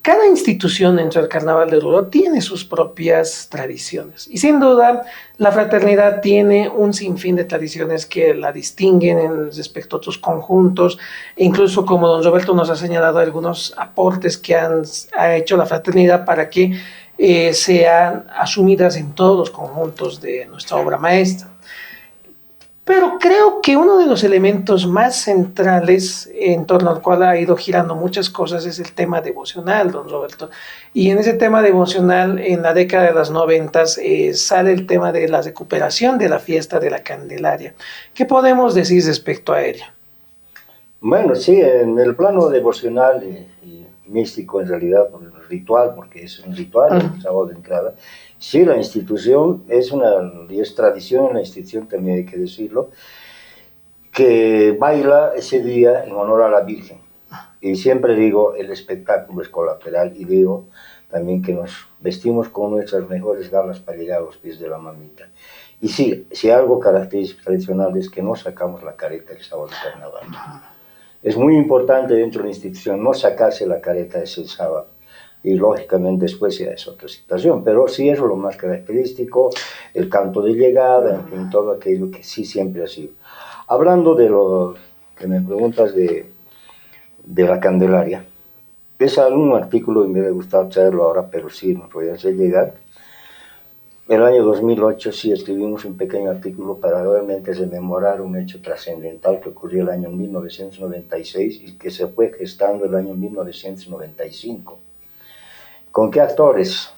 Cada institución dentro del Carnaval de Oruro tiene sus propias tradiciones y sin duda la fraternidad tiene un sinfín de tradiciones que la distinguen en respecto a otros conjuntos, e incluso como don Roberto nos ha señalado algunos aportes que ha hecho la fraternidad para que sean asumidas en todos los conjuntos de nuestra obra maestra. Pero creo que uno de los elementos más centrales en torno al cual ha ido girando muchas cosas es el tema devocional, don Roberto. Y en ese tema devocional, en la década de los 90, sale el tema de la recuperación de la fiesta de la Candelaria. ¿Qué podemos decir respecto a ella? Bueno, sí, en el plano devocional y místico, en realidad, ritual, porque es un ritual, el sábado de entrada. Sí, la institución y es tradición en la institución, también hay que decirlo, que baila ese día en honor a la Virgen. Y siempre digo, el espectáculo es colateral, y digo también que nos vestimos con nuestras mejores galas para llegar a los pies de la mamita. Y sí, si algo característico tradicional es que no sacamos la careta el sábado de carnaval. Es muy importante dentro de la institución no sacarse la careta ese sábado. Y lógicamente después ya es otra situación, pero sí eso es lo más característico, el canto de llegada, en fin, todo aquello que sí siempre ha sido. Hablando de lo que me preguntas de la Candelaria, es un artículo y me hubiera gustado traerlo ahora, pero sí nos voy a hacer llegar. En el año 2008 sí escribimos un pequeño artículo para realmente rememorar un hecho trascendental que ocurrió el año 1996 y que se fue gestando el año 1995. ¿Con qué actores?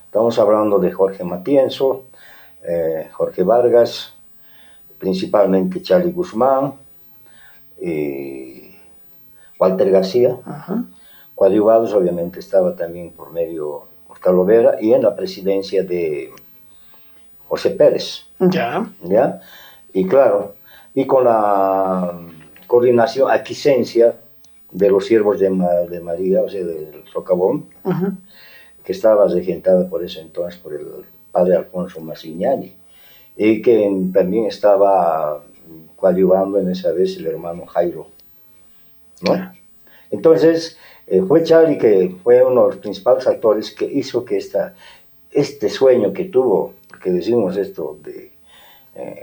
Estamos hablando de Jorge Matienzo, Jorge Vargas, principalmente Charlie Guzmán, Walter García. Coadyuvados obviamente estaba también por medio Oscar Lovera, y en la presidencia de José Pérez. Ya. Y claro, y con la coordinación, aquiescencia de los siervos de María, o sea, del Socavón, que estaba regentada por ese entonces por el padre Alfonso Massignani, y que también estaba coadyuvando en esa vez el hermano Jairo, ¿no? Entonces, fue Charlie que fue uno de los principales actores que hizo que este sueño que tuvo, porque decimos esto de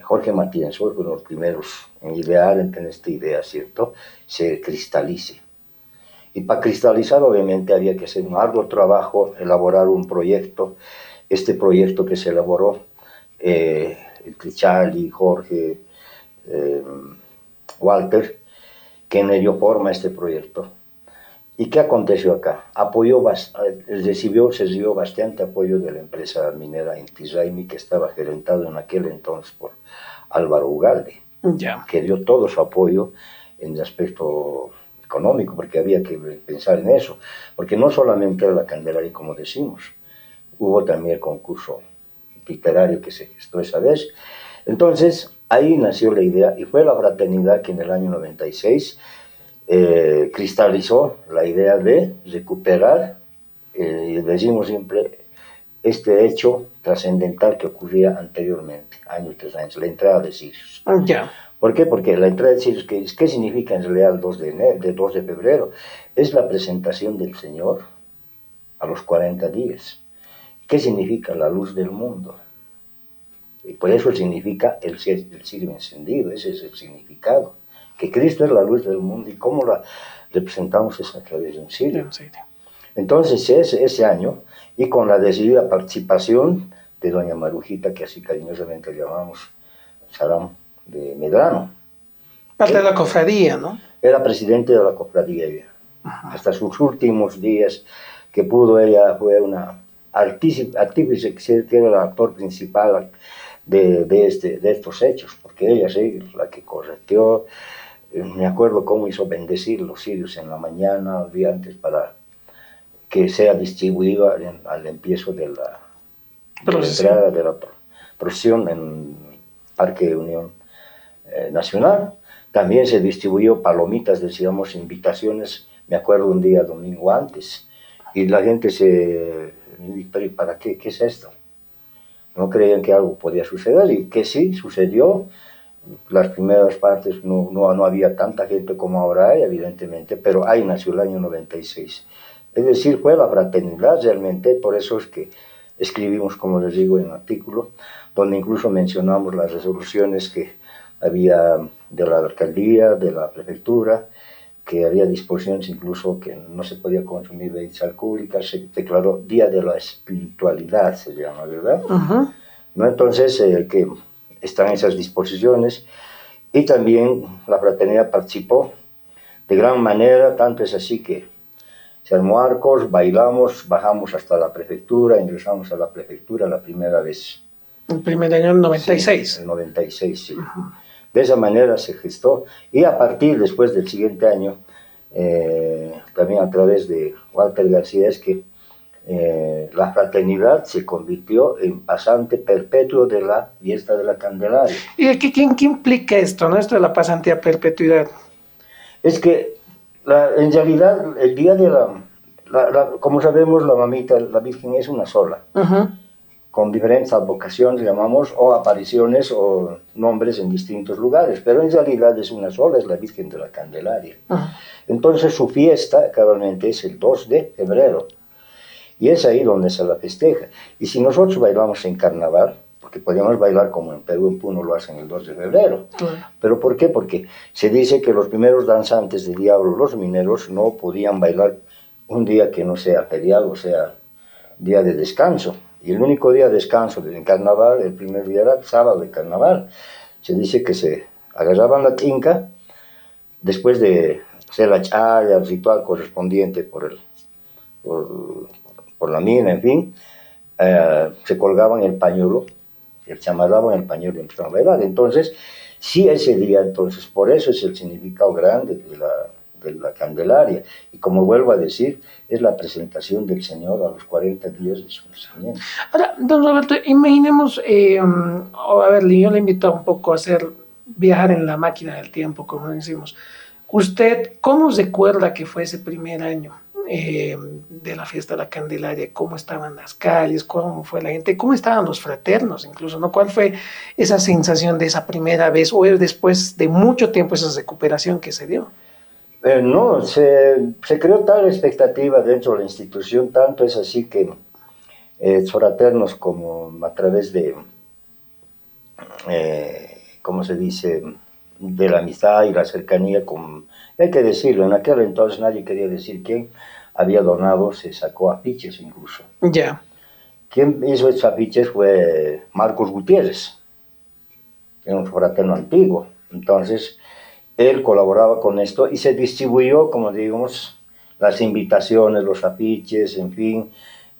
Jorge Martínez, fue uno de los primeros en idear, en tener esta idea, ¿cierto?, se cristalice. Y para cristalizar, obviamente, había que hacer un arduo trabajo, elaborar un proyecto. Este proyecto que se elaboró, entre Charlie, Jorge, Walter, que me dio forma a este proyecto. ¿Y qué aconteció acá? Se recibió bastante apoyo de la empresa minera Inti Raymi, que estaba gerentado en aquel entonces por Álvaro Ugalde, Ya. que dio todo su apoyo en el aspecto económico, porque había que pensar en eso, porque no solamente era la Candelaria, como decimos, hubo también el concurso literario que se gestó esa vez. Entonces, ahí nació la idea, y fue la fraternidad que en el año 96 cristalizó la idea de recuperar, decimos siempre, este hecho trascendental que ocurría anteriormente, años tras años, la entrada de Sirius. Ya. ¿Por qué? Porque la entrada de Sirius, ¿qué significa en realidad el 2 de febrero? Es la presentación del Señor a los 40 días. ¿Qué significa la luz del mundo? Y por eso significa el cirio encendido, ese es el significado. Que Cristo es la luz del mundo, y cómo la representamos es a través de un cirio. Entonces ese año, y con la decidida participación de doña Marujita, que así cariñosamente le llamamos Saram de Medrano. Parte de la cofradía, ¿no? Era presidente de la cofradía ella. Hasta sus últimos días que pudo, ella fue una artífice, que era el actor principal de estos hechos, porque ella sí, la que correteó. Me acuerdo cómo hizo bendecir los cirios en la mañana, el día antes, para que sea distribuido al empiezo de la entrada de la procesión en Parque de Unión Nacional. También se distribuyó palomitas, decíamos, invitaciones, me acuerdo un día domingo antes, y la gente ¿pero para qué? ¿Qué es esto? No creían que algo podía suceder, y que sí, sucedió. Las primeras partes no había tanta gente como ahora hay, evidentemente, pero ahí nació el año 96. Es decir, fue la fraternidad realmente, por eso es que escribimos, como les digo, en el artículo, donde incluso mencionamos las resoluciones que había de la alcaldía, de la prefectura, que había disposiciones incluso que no se podía consumir bebidas alcohólicas. Se declaró Día de la Espiritualidad, se llama, ¿verdad? ¿No? Entonces, que están esas disposiciones, y también la fraternidad participó de gran manera, tanto es así que se armó arcos, bailamos, bajamos hasta la prefectura, ingresamos a la prefectura la primera vez. El primer año, el 96. Sí, el 96, sí. De esa manera se gestó, y a partir, después del siguiente año, también a través de Walter García, es que la fraternidad se convirtió en pasante perpetuo de la fiesta de la Candelaria. ¿Y qué implica esto, no? Esto de la pasantía a perpetuidad. Es que en realidad el día de como sabemos, la mamita, la Virgen es una sola, con diferentes advocaciones, llamamos, o apariciones o nombres en distintos lugares, pero en realidad es una sola, es la Virgen de la Candelaria. Entonces su fiesta, cabalmente, es el 2 de febrero. Y es ahí donde se la festeja. Y si nosotros bailamos en carnaval, porque podríamos bailar como en Perú, en Puno lo hacen el 2 de febrero. ¿Pero por qué? Porque se dice que los primeros danzantes del diablo, los mineros, no podían bailar un día que no sea feriado, o sea, día de descanso. Y el único día de descanso del carnaval, el primer día era sábado de carnaval. Se dice que se agarraban la tinca, después de hacer la chaya, el ritual correspondiente por la mina, en fin, se colgaban el pañuelo, se amarraban el pañuelo y empezaban a bailar. Entonces, sí, ese día, entonces, por eso es el significado grande de la Candelaria. Y como vuelvo a decir, es la presentación del Señor a los 40 días de su nacimiento. Ahora, don Roberto, imaginemos, a ver, yo le invito un poco a viajar en la máquina del tiempo, como decimos. ¿Usted cómo recuerda que fue ese primer año de la fiesta de la Candelaria? ¿Cómo estaban las calles? ¿Cómo fue la gente? ¿Cómo estaban los fraternos incluso, ¿no? ¿Cuál fue esa sensación de esa primera vez o después de mucho tiempo esa recuperación que se dio? No, se creó tal expectativa dentro de la institución, tanto es así que fraternos, como a través de, ¿cómo se dice?, de la amistad y la cercanía, hay que decirlo, en aquel entonces nadie quería decir quién había donado, se sacó afiches incluso. Ya. Quien hizo esos afiches fue Marcos Gutiérrez, que era un fraterno antiguo. Entonces, él colaboraba con esto y se distribuyó, como digamos, las invitaciones, los afiches, en fin,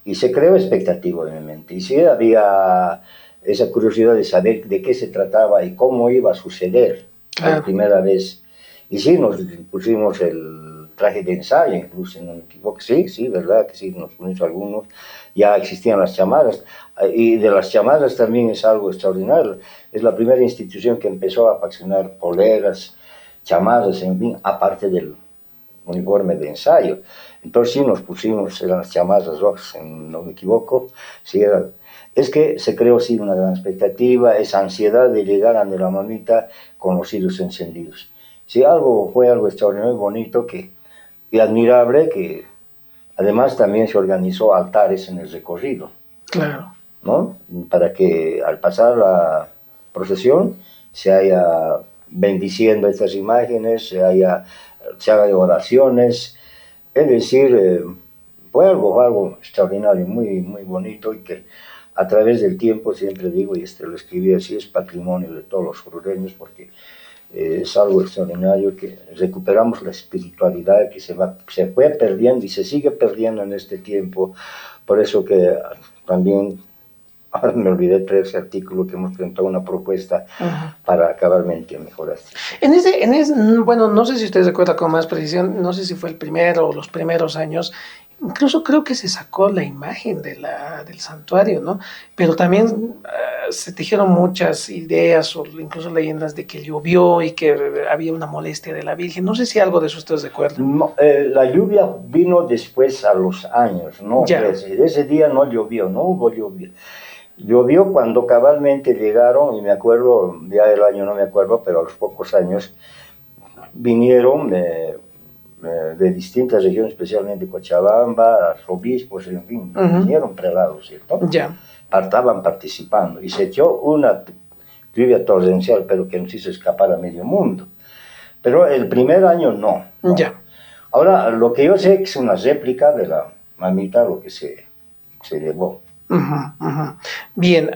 y se creó expectativa en mi mente. Y sí había esa curiosidad de saber de qué se trataba y cómo iba a suceder por primera vez. Y sí, nos pusimos el traje de ensayo, incluso, si no me equivoco, sí, verdad que sí, nos pusimos algunos, ya existían las chamarras, y de las chamarras también es algo extraordinario, es la primera institución que empezó a faccionar poleras, chamarras, en fin, aparte del uniforme de ensayo. Entonces sí nos pusimos, eran las chamarras rojas, si no me equivoco, sí era. Es que se creó sí una gran expectativa, esa ansiedad de llegar a la mamita con los cirios encendidos. Sí, fue algo extraordinario, bonito y admirable, que además también se organizó altares en el recorrido. Claro. ¿No? Para que al pasar la procesión se haya bendiciendo estas imágenes, se haga oraciones, es decir, fue algo extraordinario, muy bonito, y que a través del tiempo, siempre digo, y lo escribí así, es patrimonio de todos los sureños, porque es algo extraordinario, que recuperamos la espiritualidad que se fue perdiendo y se sigue perdiendo en este tiempo. Por eso que también, ahora me olvidé de traer ese artículo, que hemos presentado una propuesta para cabalmente mejorar. Bueno, no sé si usted recuerda con más precisión, no sé si fue el primero o los primeros años, incluso creo que se sacó la imagen del santuario, ¿no? Pero también se tejieron muchas ideas o incluso leyendas de que llovió y que había una molestia de la Virgen. No sé si algo de eso ustedes recuerdan. No, la lluvia vino después a los años, ¿no? Ese día no llovió, no hubo lluvia. Llovió cuando cabalmente llegaron, y me acuerdo, ya el año no me acuerdo, pero a los pocos años vinieron de distintas regiones, especialmente Cochabamba, obispos, en fin, vinieron prelados, ¿cierto? Estaban participando, y se echó una lluvia torrencial, pero que nos hizo escapar a medio mundo. Pero el primer año no. Ahora, lo que yo sé que es una réplica de la mamita, lo que se llevó. Bien,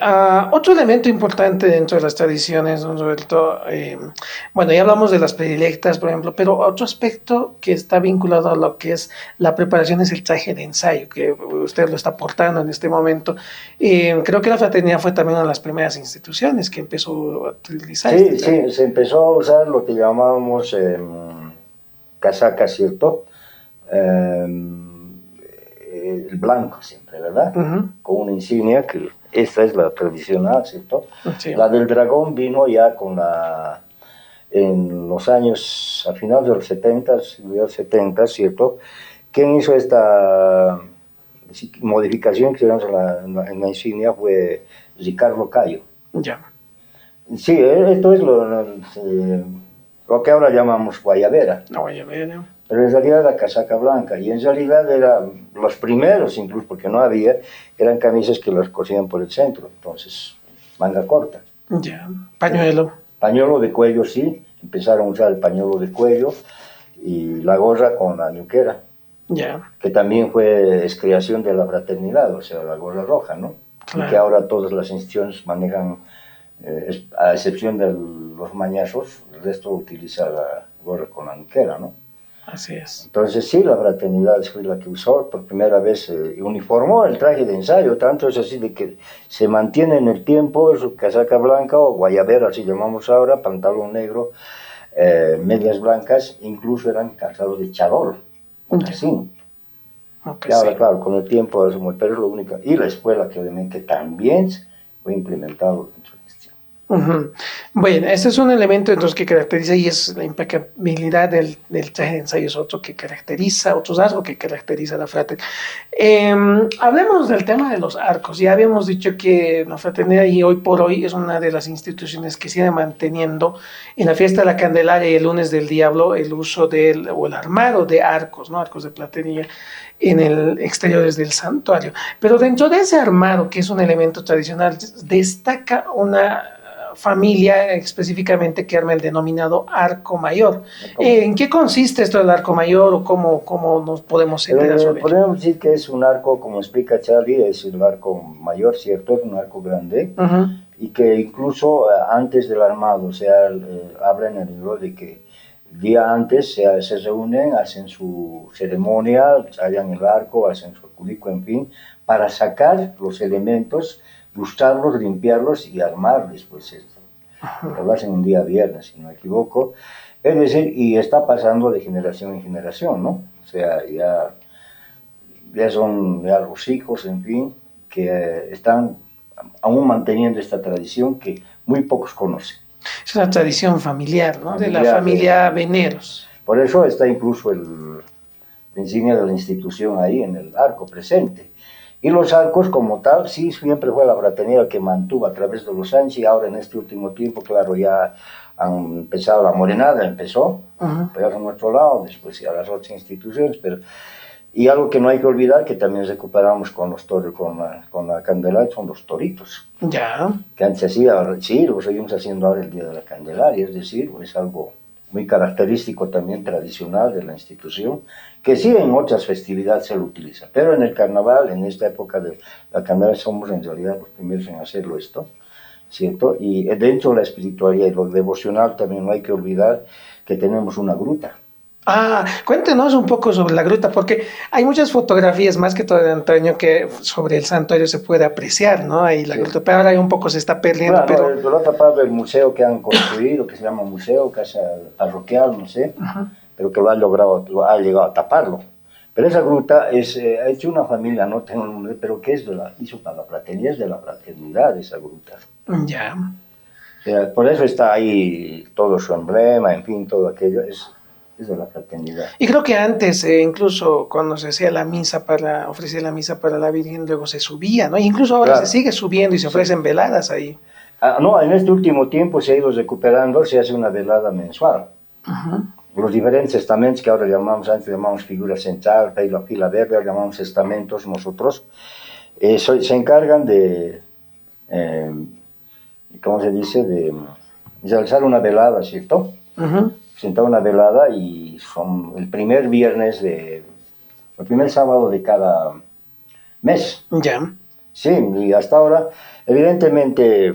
otro elemento importante dentro de las tradiciones, don Roberto, bueno, ya hablamos de las predilectas, por ejemplo, pero otro aspecto que está vinculado a lo que es la preparación es el traje de ensayo, que usted lo está aportando en este momento. Creo que la fraternidad fue también una de las primeras instituciones que empezó a utilizar. Sí, se empezó a usar lo que llamábamos casaca, ¿cierto? El blanco siempre, ¿verdad? Con una insignia, que esta es la tradicional, ¿cierto? La del dragón vino ya en los años, a finales de los 70, ¿cierto? ¿Quién hizo esta modificación que tenemos en la insignia? Fue Ricardo Cayo. Sí, esto es lo que ahora llamamos guayabera. La guayabera. Pero en realidad la casaca blanca, y en realidad eran los primeros, incluso porque no había, eran camisas que las cosían por el centro, entonces manga corta. Pañuelo. Pañuelo de cuello, sí, empezaron a usar el pañuelo de cuello, y la gorra con la ñuquera, que también es creación de la fraternidad, o sea, la gorra roja, ¿no? Y que ahora todas las instituciones manejan, a excepción de los mañazos, el resto utiliza la gorra con la ñuquera, ¿no? Así es. Entonces sí, la fraternidad fue la que usó por primera vez, uniformó el traje de ensayo, tanto es así de que se mantiene en el tiempo su casaca blanca o guayabera, así llamamos ahora, pantalón negro, medias blancas, incluso eran calzados de charol, así. Ahora, claro, con el tiempo, pero es lo único. Y la escuela, que obviamente también fue implementado en su gestión. Bueno, ese es un elemento entonces que caracteriza, y es la impecabilidad del traje de ensayo, es otro que caracteriza, otro rasgo que caracteriza a la fraternidad. Hablemos del tema de los arcos. Ya habíamos dicho que la fraternidad, y hoy por hoy, es una de las instituciones que sigue manteniendo en la fiesta de la Candelaria y el lunes del Diablo el uso o el armado de arcos, ¿no? Arcos de platería en el exteriores del santuario. Pero dentro de ese armado, que es un elemento tradicional, destaca una familia específicamente que arma el denominado arco mayor. ¿En qué consiste esto del arco mayor, o cómo nos podemos enterar sobre ello? Podemos decir que es un arco, como explica Charlie, es el arco mayor, ¿cierto? Es un arco grande, y que incluso antes del armado, o sea, habla en el libro de que día antes se reúnen, hacen su ceremonia, hallan el arco, hacen su cubico, en fin, para sacar los elementos, lustrarlos, limpiarlos y armar después esto. Lo hacen un día viernes, si no me equivoco. Es decir, y está pasando de generación en generación, ¿no? O sea, ya son ya los hijos, en fin, que están aún manteniendo esta tradición que muy pocos conocen. Es una tradición familiar, ¿no? De la familia Veneros. Por eso está incluso la insignia de la institución ahí en el arco presente. Y los arcos como tal, sí, siempre fue la fraternidad que mantuvo a través de los años, y ahora en este último tiempo, claro, ya han empezado la morenada, empezó, pero a nuestro lado, después a las otras instituciones, pero... Y algo que no hay que olvidar, que también recuperamos con los toros, con la Candelaria, son los toritos. Ya. Que antes hacía, sí, lo seguimos haciendo ahora el Día de la Candelaria, es decir, es algo muy característico también tradicional de la institución, que sí en otras festividades se lo utiliza, pero en el carnaval, en esta época de la Candelaria, somos en realidad los primeros en hacerlo esto, ¿cierto? Y dentro de la espiritualidad y lo devocional también no hay que olvidar que tenemos una gruta. Cuéntenos un poco sobre la gruta, porque hay muchas fotografías, más que todo de antaño, que sobre el santuario se puede apreciar, ¿no? Ahí la gruta, pero ahora un poco se está perdiendo. Claro, pero... la otra parte del museo que han construido, que se llama museo, casa parroquial, no sé, pero que lo ha llegado a taparlo. Pero esa gruta ha hecho una familia, no tengo el nombre, pero que hizo para la fraternidad, es de la fraternidad esa gruta. Ya. O sea, por eso está ahí todo su emblema, en fin, todo aquello, es de la fraternidad. Y creo que antes, incluso cuando se hacía ofrecía la misa para la Virgen, luego se subía, ¿no? Incluso ahora se sigue subiendo y se ofrecen veladas ahí. No, en este último tiempo se ha ido recuperando, se hace una velada mensual. Los diferentes estamentos que ahora antes llamamos figura central, fila verde, llamamos estamentos nosotros, se encargan de, ¿cómo se dice?, de realizar una velada, ¿cierto? Presentar una velada, y son el primer sábado de cada mes. Ya. Sí, y hasta ahora, evidentemente,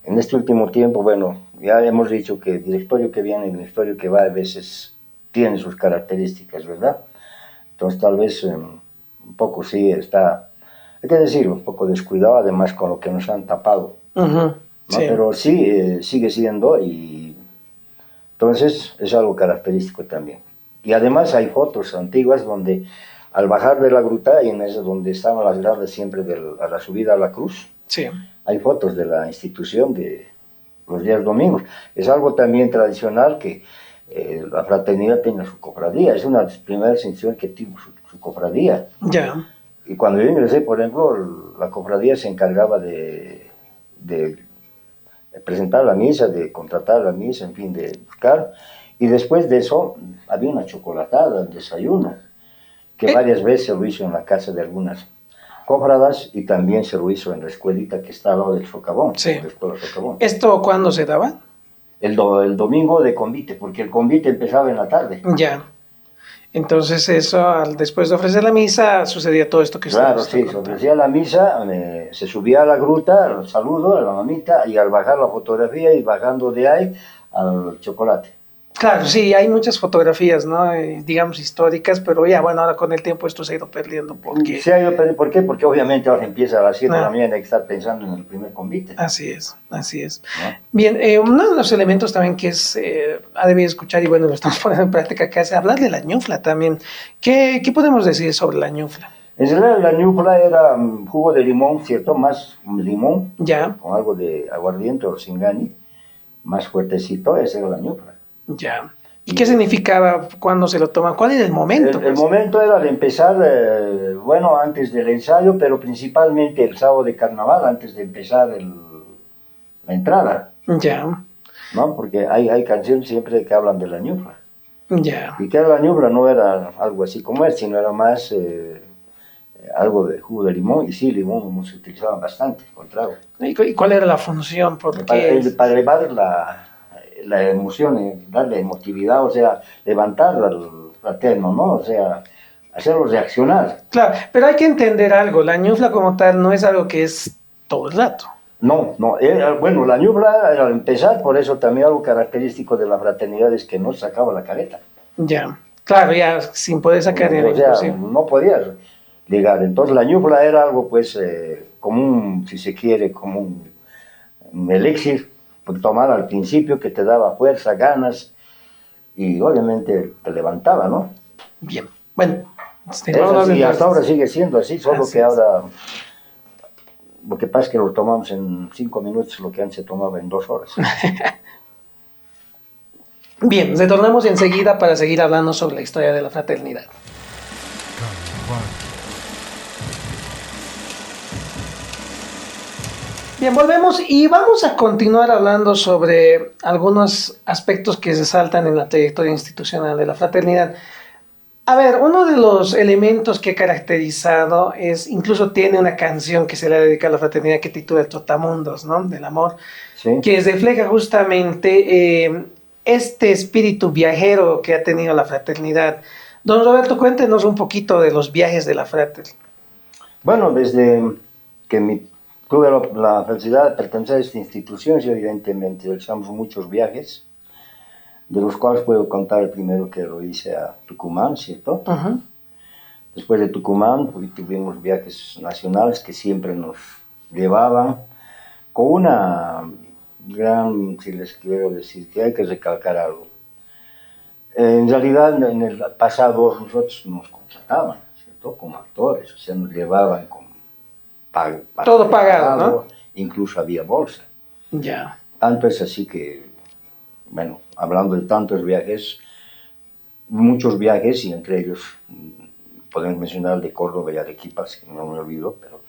en este último tiempo, bueno, ya hemos dicho que el directorio que viene y el directorio que va a veces tiene sus características, ¿verdad? Entonces tal vez un poco sí está, hay que decirlo, un poco descuidado, además con lo que nos han tapado, ¿no? Sí. Pero sí, sigue siendo, y entonces es algo característico también. Y además hay fotos antiguas donde al bajar de la gruta, y en ese donde estaban las gradas siempre a la subida a la cruz, sí, hay fotos de la institución de los días domingos. Es algo también tradicional que la fraternidad tenga su cofradía. Es una de las primeras instituciones que tuvo su cofradía. Ya. Y cuando yo ingresé, por ejemplo, la cofradía se encargaba de presentar la misa, de contratar la misa, en fin, de buscar. Y después de eso había una chocolatada, un desayuno, que varias veces se lo hizo en la casa de algunas cofradas, y también se lo hizo en la escuelita que está al lado del socavón. Sí. La escuela Socavón. ¿Esto cuándo se daba? El domingo de convite, porque el convite empezaba en la tarde. Ya. Entonces eso, después de ofrecer la misa, sucedía todo esto que claro, sí, se ofrecía la misa, se subía a la gruta, el saludo a la mamita, y al bajar la fotografía, y bajando de ahí al chocolate. Claro, sí, hay muchas fotografías, ¿no? Digamos históricas, pero ya, bueno, ahora con el tiempo esto se ha ido perdiendo. Se ha ido perdiendo, ¿por qué? Porque obviamente ahora empieza a las 7 de la mañana, hay que estar pensando en el primer convite. Así es, así es. ¿No? Bien, uno de los elementos también que ha debido escuchar, y bueno, lo estamos poniendo en práctica, que es hablar de la ñufla también. ¿Qué podemos decir sobre la ñufla? En realidad la ñufla era jugo de limón, ¿cierto? Más limón, ya, con algo de aguardiente o singani, más fuertecito, esa era la ñufla. Ya. ¿Y qué significaba cuando se lo toman? ¿Cuál era el momento? El momento era de empezar, bueno, antes del ensayo, pero principalmente el sábado de carnaval, antes de empezar la entrada. Ya. ¿No? Porque hay canciones siempre que hablan de la ñufla. Ya. Y que la ñufla no era algo así como es, sino era más algo de jugo de limón, y sí, limón se utilizaba bastante con trago. ¿Y cuál era la función? Para elevar la emoción, darle emotividad, o sea, levantar al fraterno, ¿no? O sea, hacerlo reaccionar. Claro, pero hay que entender algo, la ñufla como tal no es algo que es todo el rato. No, bueno, la ñubla, al empezar, por eso también algo característico de la fraternidad es que no sacaba la careta. Ya, claro, ya sin poder sacar era O sea, imposible. no podías llegar. Entonces la ñubla era algo, pues, común, si se quiere, como un elixir, pues, tomar al principio que te daba fuerza, ganas y obviamente te levantaba, ¿no? Bien, bueno, Es vamos así, hasta ahora entonces. sigue siendo así, solo Así que es. ahora lo que pasa es que lo tomamos en 5 minutos, lo que antes se tomaba en 2 horas. Bien, retornamos enseguida para seguir hablando sobre la historia de la fraternidad. Bien, volvemos y vamos a continuar hablando sobre algunos aspectos que resaltan en la trayectoria institucional de la fraternidad. A ver, uno de los elementos que ha caracterizado es, incluso tiene una canción que se le dedica a la fraternidad que titula Trotamundos, ¿no? Del amor, ¿Sí? que refleja justamente este espíritu viajero que ha tenido la fraternidad. Don Roberto, cuéntenos un poquito de los viajes de la fraternidad. Bueno, desde que tuve la felicidad de pertenecer a esta institución, sí, evidentemente realizamos muchos viajes, de los cuales puedo contar el primero que lo hice a Tucumán, ¿cierto? Uh-huh. Después de Tucumán tuvimos viajes nacionales que siempre nos llevaban con una gran, si les quiero decir, que hay que recalcar algo. En realidad, en el pasado nosotros nos contrataban, ¿cierto? Como actores, o sea, nos llevaban con Todo pagado, ¿no? incluso había bolsa. Ya. Tanto es así que, bueno, hablando de tantos viajes, muchos viajes, y entre ellos podemos mencionar el de Córdoba y Arequipa, que no me olvido, pero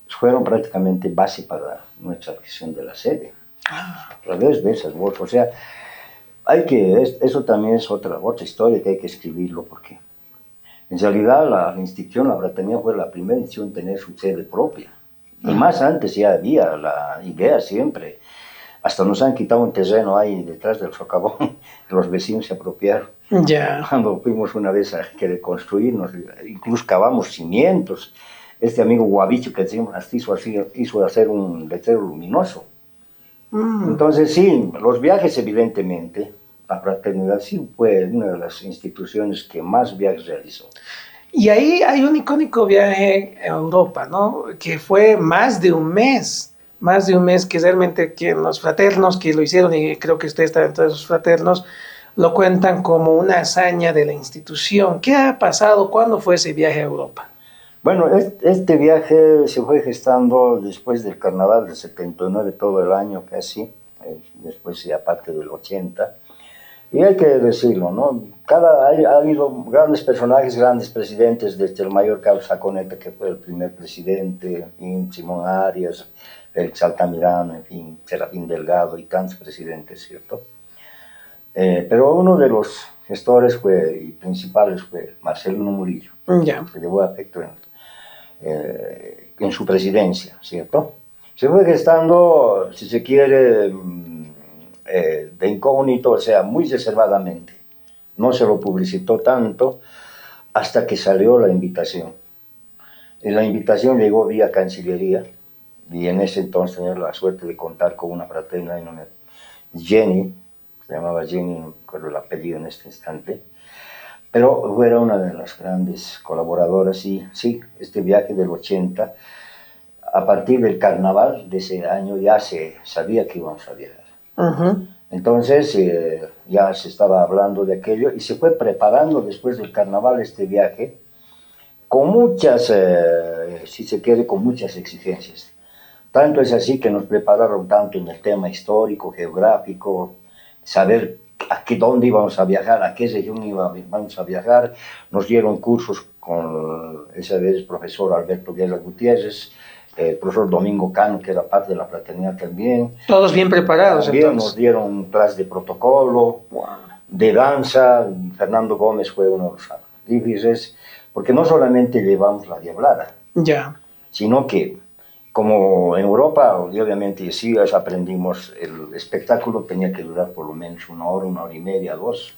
fueron prácticamente base para nuestra adquisición de la sede, a través de esas bolsas. O sea, eso también es otra historia que hay que escribirlo, porque en realidad la institución, la fraternidad, fue la primera institución en tener su sede propia. Y más antes ya había la idea siempre. Hasta nos han quitado un terreno ahí detrás del socavón, los vecinos se apropiaron. Ya. Cuando fuimos una vez a querer construirnos, incluso cavamos cimientos. Este amigo Guavicho que decimos, hizo hacer un letrero luminoso. Entonces sí, los viajes evidentemente, la fraternidad sí fue una de las instituciones que más viajes realizó. Y ahí hay un icónico viaje a Europa, ¿no? Que fue más de un mes que realmente que los fraternos que lo hicieron, y creo que usted está dentro de esos fraternos, lo cuentan como una hazaña de la institución. ¿Qué ha pasado? ¿Cuándo fue ese viaje a Europa? Bueno, este viaje se fue gestando después del carnaval del 79, todo el año casi, después ya parte del 80. Y hay que decirlo, ¿no? Ha habido grandes personajes, grandes presidentes, desde el mayor Carlos Saconeta, que fue el primer presidente, en fin, Simón Arias, Félix Altamirano, en fin, Serafín Delgado y tantos presidentes, ¿cierto? Pero uno de los gestores y principales fue Marcelino Murillo, Ya. que llevó a efecto en su presidencia, ¿cierto? Se fue gestando, si se quiere, de incógnito, o sea, muy reservadamente. No se lo publicitó tanto hasta que salió la invitación. Y la invitación llegó vía Cancillería, y en ese entonces tenía la suerte de contar con una fraterna, Jenny, se llamaba Jenny, no recuerdo el apellido en este instante, pero era una de las grandes colaboradoras. Y sí, este viaje del 80, a partir del carnaval de ese año ya se sabía que íbamos a viajar. Uh-huh. Entonces ya se estaba hablando de aquello y se fue preparando después del carnaval este viaje con muchas, si se quiere, con muchas exigencias. Tanto es así que nos prepararon tanto en el tema histórico, geográfico, saber dónde íbamos a viajar, a qué región íbamos a viajar. Nos dieron cursos con esa vez el profesor Alberto Guerra Gutiérrez, el profesor Domingo Cano, que era parte de la fraternidad también. Todos bien preparados, También entonces. nos dieron clases de protocolo, Wow. de danza. Fernando Gómez fue uno de los artífices, porque no solamente llevamos la diablada, Ya. sino que, como en Europa, obviamente sí aprendimos, el espectáculo tenía que durar por lo menos una hora y media, 2.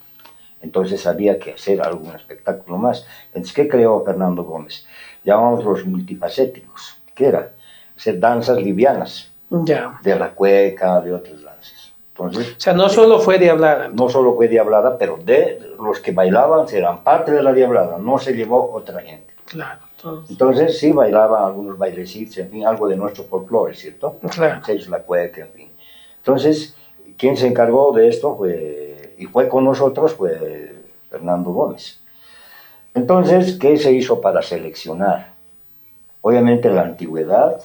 Entonces había que hacer algún espectáculo más. Entonces, ¿qué creó Fernando Gómez? Llamamos los multifacéticos, que era hacer danzas livianas. Ya. de la cueca, de otras danzas. Entonces, O sea, no solo fue Diablada. no solo fue Diablada, pero de los que bailaban eran parte de la Diablada, no se llevó otra gente. Claro. Todos. Entonces sí bailaban algunos bailecitos, en fin, algo de nuestro folclore, ¿cierto? Claro. Entonces la cueca, en fin. Entonces, quien se encargó de esto y fue con nosotros fue Fernando Gómez. Entonces, ¿qué se hizo para seleccionar? Obviamente la antigüedad,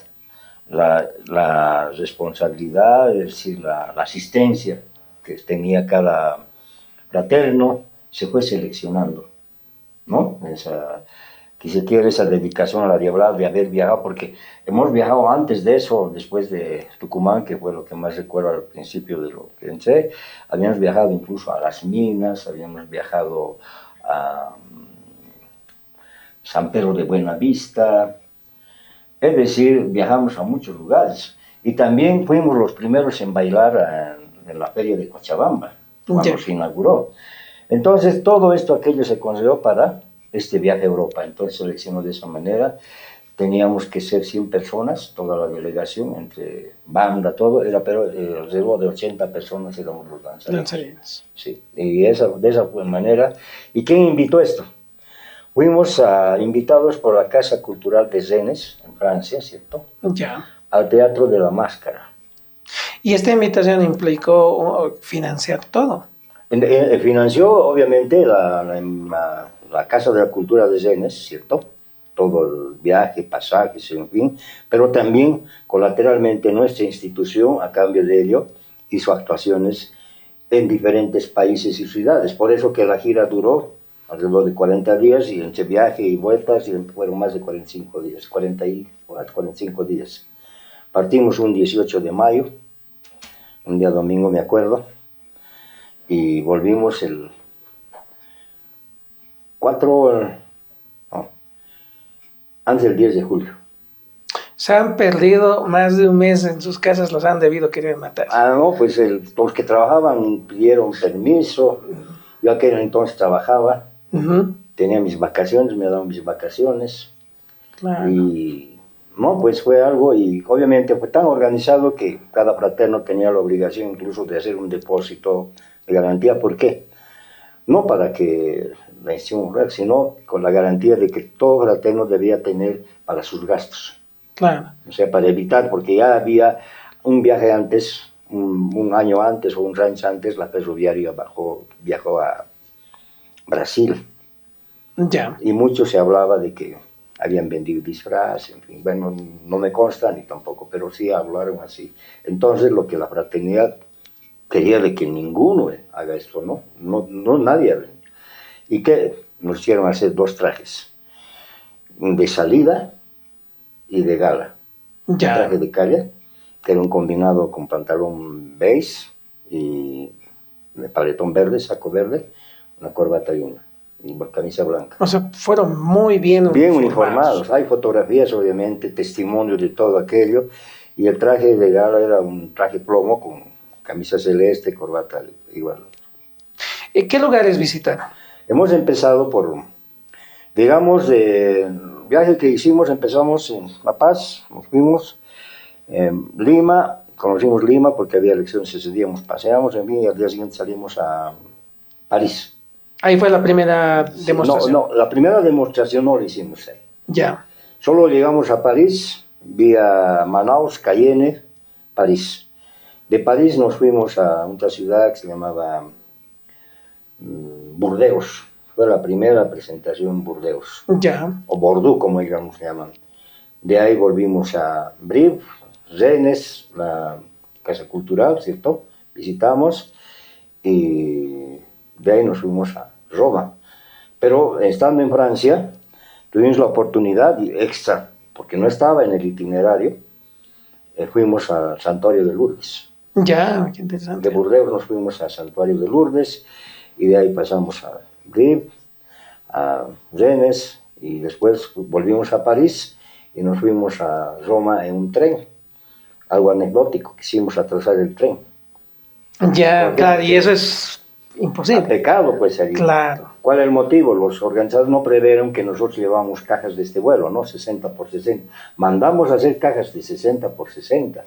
la responsabilidad, es decir, la asistencia que tenía cada fraterno, se fue seleccionando, ¿no? Que se quiere esa dedicación a la Diablada de haber viajado, porque hemos viajado antes de eso, después de Tucumán, que fue lo que más recuerdo al principio de lo que pensé, habíamos viajado incluso a las minas, habíamos viajado a San Pedro de Buenavista, es decir, viajamos a muchos lugares. Y también fuimos los primeros en bailar en la feria de Cochabamba, cuando se inauguró. Entonces, todo esto, aquello se consiguió para este viaje a Europa. Entonces, seleccionó de esa manera. Teníamos que ser 100 personas, toda la delegación, entre banda, todo, pero alrededor de 80 personas éramos los danzarinos. Sí, y de esa manera. ¿Y quién invitó esto? Fuimos invitados por la Casa Cultural de Rennes, en Francia, ¿cierto? Ya. Al Teatro de la Máscara. ¿Y esta invitación implicó financiar todo? Financió, obviamente, la Casa de la Cultura de Rennes, ¿cierto? Todo el viaje, pasajes, en fin, pero también colateralmente nuestra institución, a cambio de ello, hizo actuaciones en diferentes países y ciudades. Por eso que la gira duró alrededor de 40 días y entre viaje y vueltas fueron más de 45 días, 45 días. Partimos un 18 de mayo, un día domingo me acuerdo, y volvimos el 4, no, antes del 10 de julio. Se han perdido más de un mes en sus casas, los han debido querer matar. No, pues los que trabajaban pidieron permiso, yo aquel entonces trabajaba, tenía mis vacaciones, me daban mis vacaciones, claro. Y no, pues fue algo, y obviamente fue tan organizado que cada fraterno tenía la obligación incluso de hacer un depósito de garantía. ¿Por qué? No para que la institución, sino con la garantía de que todo fraterno debía tener para sus gastos. Claro. O sea, para evitar, porque ya había un viaje antes, un año antes o un rancho antes, la ferroviaria viajó a Brasil. Ya. Y mucho se hablaba de que habían vendido disfraz, en fin, bueno, no me consta ni tampoco, pero sí hablaron así. Entonces, lo que la fraternidad quería de que ninguno haga esto, no nadie. Y que nos hicieron hacer 2 trajes, de salida y de gala. Ya. Un traje de calle, que era un combinado con pantalón beige y paletón verde, saco verde, una corbata y una camisa blanca. O sea, fueron muy bien uniformados. Hay fotografías, obviamente, testimonios de todo aquello. Y el traje de gala era un traje plomo con camisa celeste, corbata igual. ¿Qué lugares visitaron? Hemos empezado por, digamos, el viaje que hicimos, empezamos en La Paz, nos fuimos en Lima, conocimos Lima porque había elecciones ese día, paseamos, en fin, y al día siguiente salimos a París. Ahí fue la primera demostración. No, la primera demostración no la hicimos ahí. Ya. Solo llegamos a París, vía Manaus, Cayenne, París. De París nos fuimos a otra ciudad que se llamaba Burdeos. Fue la primera presentación en Burdeos. Ya. O Bordeaux, como ellos se llaman. De ahí volvimos a Brive, Rennes, la Casa Cultural, ¿cierto? Visitamos y de ahí nos fuimos a Roma. Pero estando en Francia, tuvimos la oportunidad extra, porque no estaba en el itinerario, fuimos al Santuario de Lourdes. Ya, qué interesante. De Burdeos nos fuimos al Santuario de Lourdes y de ahí pasamos a Brive, a Rennes y después volvimos a París y nos fuimos a Roma en un tren. Algo anecdótico, quisimos atrasar el tren. Ya, claro, y eso es imposible. A pecado, pues, allí. Claro. ¿Cuál es el motivo? Los organizadores no previeron que nosotros llevábamos cajas de este vuelo, ¿no? 60 por 60. Mandamos a hacer cajas de 60 por 60.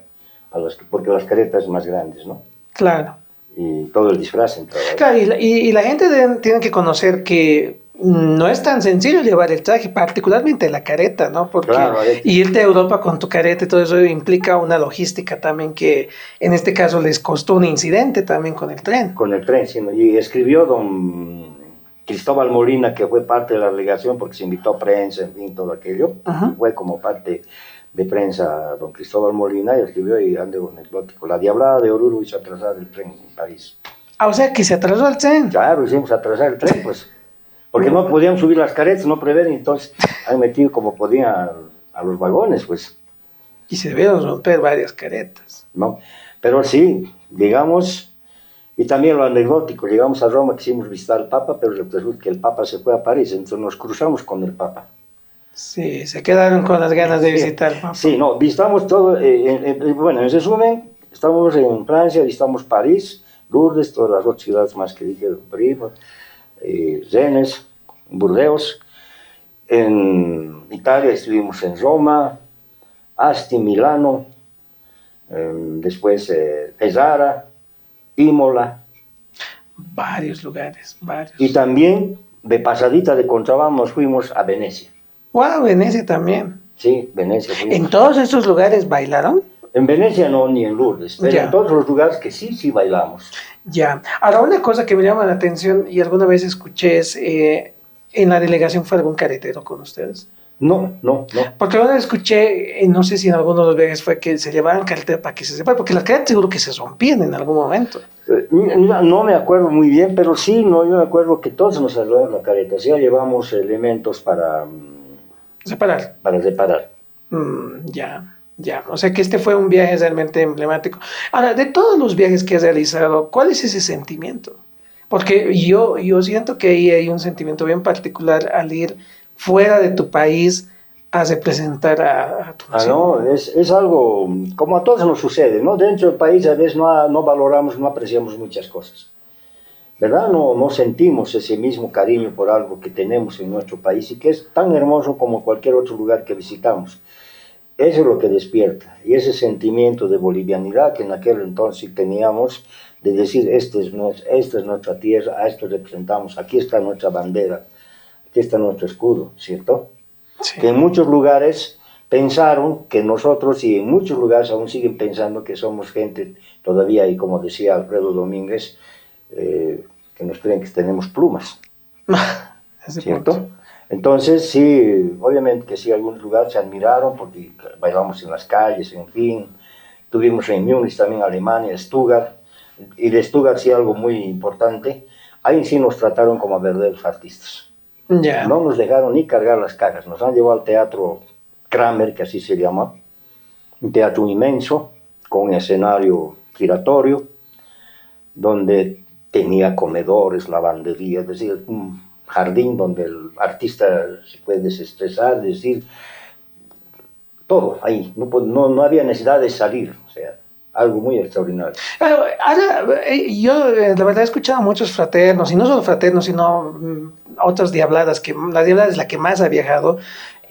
porque las caretas más grandes, ¿no? Claro. Y todo el disfraz entraba ahí. Claro, y la gente tiene que conocer que no es tan sencillo llevar el traje, particularmente la careta, ¿no? Porque Claro, irte a Europa con tu careta y todo eso implica una logística también que en este caso les costó un incidente también con el tren. con el tren, sí, ¿no? Y escribió don Cristóbal Molina, que fue parte de la delegación, porque se invitó a prensa, en fin, todo aquello. Ajá. Fue como parte de prensa don Cristóbal Molina y escribió y ande anecdótico. La diablada de Oruro hizo atrasar el tren en París. Ah, o sea que se atrasó el tren. Claro, hicimos atrasar el tren, pues, porque no podían subir las caretas, no prevén, entonces han metido como podían a los vagones, pues, Y se debieron romper varias caretas. ¿no? Pero sí, digamos, y también lo anecdótico, llegamos a Roma, quisimos visitar al Papa, pero resulta que el Papa se fue a París, entonces nos cruzamos con el Papa. Sí, se quedaron con las ganas de Sí, visitar el Papa. sí, no, visitamos todo, bueno, en resumen, estamos en Francia, visitamos París, Lourdes, todas las otras ciudades más que dije, Prima, Rennes, Burdeos. En Italia estuvimos en Roma, Asti, Milano, después Pesara, Imola. Varios lugares, varios. Y también de pasadita de contrabando nos fuimos a Venecia. Wow, Venecia también. Sí, Venecia. ¿En todos estos lugares bailaron? En Venecia no, ni en Lourdes, pero Ya. en todos los lugares que sí, sí bailamos. Ya. Ahora, una cosa que me llama la atención y alguna vez escuché es, ¿en la delegación fue algún caretero con ustedes? No, no, no. Porque una vez escuché, no sé si en algunos de los viajes fue que se llevaban caretera para que se sepa, porque las caretas seguro que se rompían en algún momento. No me acuerdo muy bien, pero sí, no, yo me acuerdo que todos nos arreglamos la careta. O sea, llevamos elementos Separar. para reparar. Ya, ya. O sea que este fue un viaje realmente emblemático. Ahora, de todos los viajes que has realizado, ¿cuál es ese sentimiento? Porque yo siento que ahí hay un sentimiento bien particular al ir fuera de tu país a representar a tu nación. No, es algo, como a todos nos sucede, ¿no? Dentro del país a veces no valoramos, no apreciamos muchas cosas, ¿verdad? No sentimos ese mismo cariño por algo que tenemos en nuestro país y que es tan hermoso como cualquier otro lugar que visitamos. Eso es lo que despierta, y ese sentimiento de bolivianidad que en aquel entonces teníamos, de decir, esta es nuestra tierra, a esto representamos, aquí está nuestra bandera, aquí está nuestro escudo, ¿cierto? Sí. Que en muchos lugares pensaron que nosotros, y en muchos lugares aún siguen pensando que somos gente todavía, y como decía Alfredo Domínguez, que nos creen que tenemos plumas, ¿cierto? Punto. Entonces, sí, obviamente que sí, algunos lugares se admiraron porque bailamos en las calles, en fin. Tuvimos en Múnich, también Alemania, Stuttgart. Y de Stuttgart sí algo muy importante. Ahí sí nos trataron como verdaderos artistas. Ya. No nos dejaron ni cargar las cajas. Nos han llevado al teatro Kramer, que así se llama. Un teatro inmenso, con un escenario giratorio, donde tenía comedores, lavandería, es decir, jardín donde el artista se puede desestresar, es decir, todo ahí, no había necesidad de salir, o sea, algo muy extraordinario. Ahora, yo la verdad he escuchado a muchos fraternos, y no solo fraternos, sino otras diabladas, que la diablada es la que más ha viajado,